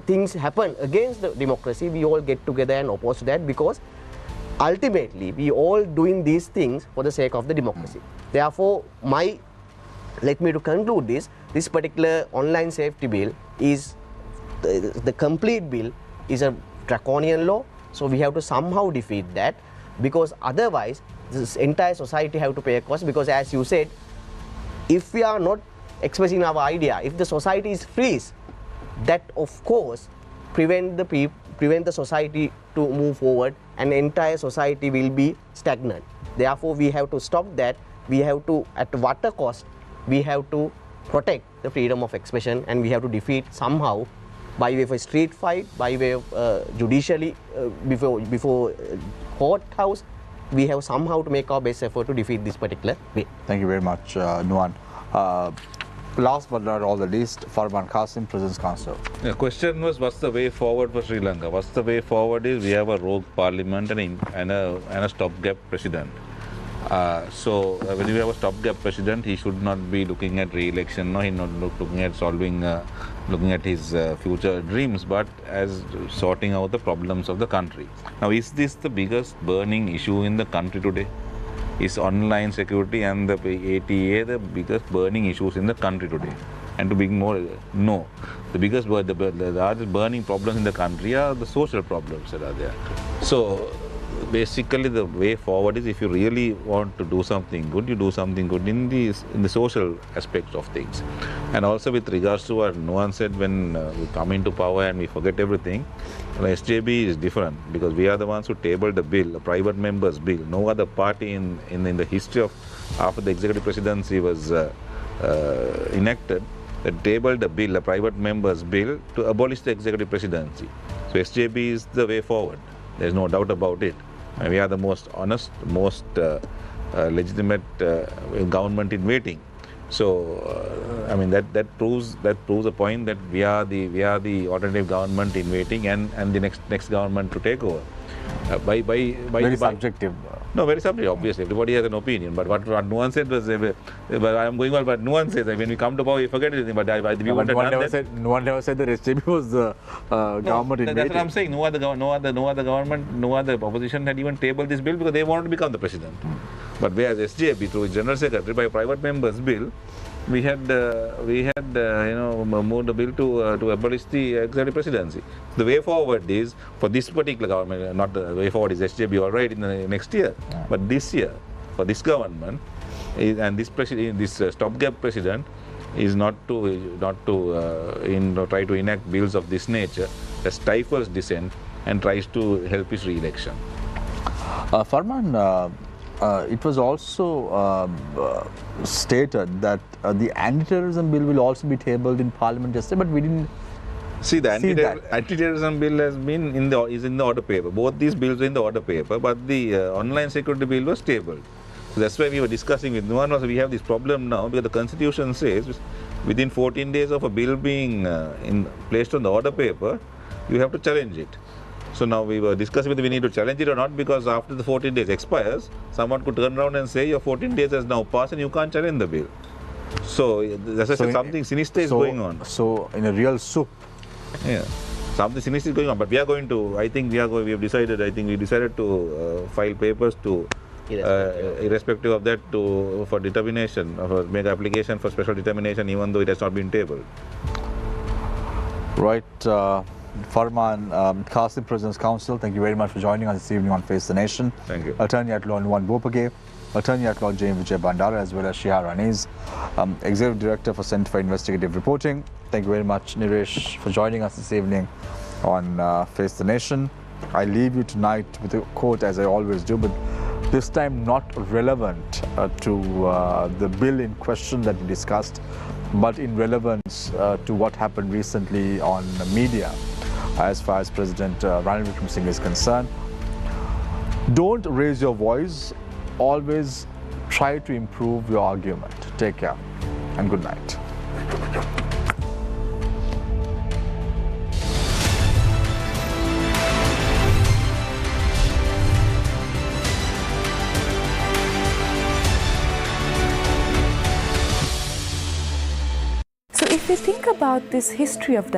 things happen against the democracy, we all get together and oppose that, because ultimately we all doing these things for the sake of the democracy. Therefore, let me to conclude this particular online safety bill is the complete bill is a draconian law. So we have to somehow defeat that, because otherwise this entire society have to pay a cost. Because as you said, if we are not expressing our idea, if the society is freeze, that of course prevent the society to move forward, and the entire society will be stagnant. Therefore, we have to stop that. We have to, at what cost, we have to protect the freedom of expression, and we have to defeat somehow by way of a street fight, by way of judicially before courthouse, we have somehow to make our best effort to defeat this particular bill. Thank you very much, Nuwan. Last but not all the least, Farman Qasim, President's Counsel. The question was, what's the way forward for Sri Lanka? What's the way forward is we have a rogue parliament and a stopgap president. So when you have a stopgap president, he should not be looking at re-election. No, he's not looking at looking at his future dreams, but as sorting out the problems of the country. Now, is this the biggest burning issue in the country today? Is online security and the ATA the biggest burning issues in the country today? And to be more, no. The largest burning problems in the country are the social problems that are there. So basically the way forward is, if you really want to do something good, you do something good in the social aspects of things. And also with regards to what Nuwan said, when we come into power and we forget everything, SJB is different because we are the ones who tabled the bill, a private member's bill. No other party in the history of after the executive presidency was enacted that tabled a bill, a private member's bill, to abolish the executive presidency. So SJB is the way forward. There's no doubt about it. And we are the most honest, most legitimate government in waiting. So I mean that proves a point that we are the alternative government in waiting and the next government to take over. Very subjective. No, very subjective. Obviously, everybody has an opinion. But what Nuwan said was, but I am going on. But Nuwan says, when we come to power, we forget everything. But Nuwan never said that SJB was the government in waiting. That's what I'm saying. No other government, no other opposition had even tabled this bill because they wanted to become the president. But whereas SJB, through its general secretary, by private members' bill, we had moved a bill to abolish the executive presidency. The way forward is for this particular government, not the way forward is SJB all right in the next year, but this year for this government and this stopgap president is not to try to enact bills of this nature that stifles dissent and tries to help his re-election. Farman, it was also stated that the anti-terrorism bill will also be tabled in Parliament yesterday, but we didn't see the anti-terrorism bill is in the order paper. Both these bills are in the order paper, but the online security bill was tabled. So that's why we were discussing with Nuwan. Also, we have this problem now because the Constitution says within 14 days of a bill being placed on the order paper, you have to challenge it. So now we were discussing whether we need to challenge it or not, because after the 14 days expires, someone could turn around and say your 14 days has now passed and you can't challenge the bill. So that's something sinister is going on. So in a real soup. Yeah, something sinister is going on. But we are going to, I think we have decided to file papers to, irrespective of that, for determination, or make application for special determination, even though it has not been tabled. Right. Farman Qasim, President's Counsel, thank you very much for joining us this evening on Face the Nation. Thank you. Attorney at Law Nuwan Bopage, Attorney at Law James Vijay Bandara, as well as Shihar Aniz, Executive Director for Centre for Investigative Reporting. Thank you very much, Niresh, for joining us this evening on Face the Nation. I leave you tonight with a quote, as I always do, but this time not relevant to the bill in question that we discussed, but in relevance to what happened recently on the media as far as President Ranil Wickremesinghe is concerned. Don't raise your voice. Always try to improve your argument. Take care and good night. So if we think about this history of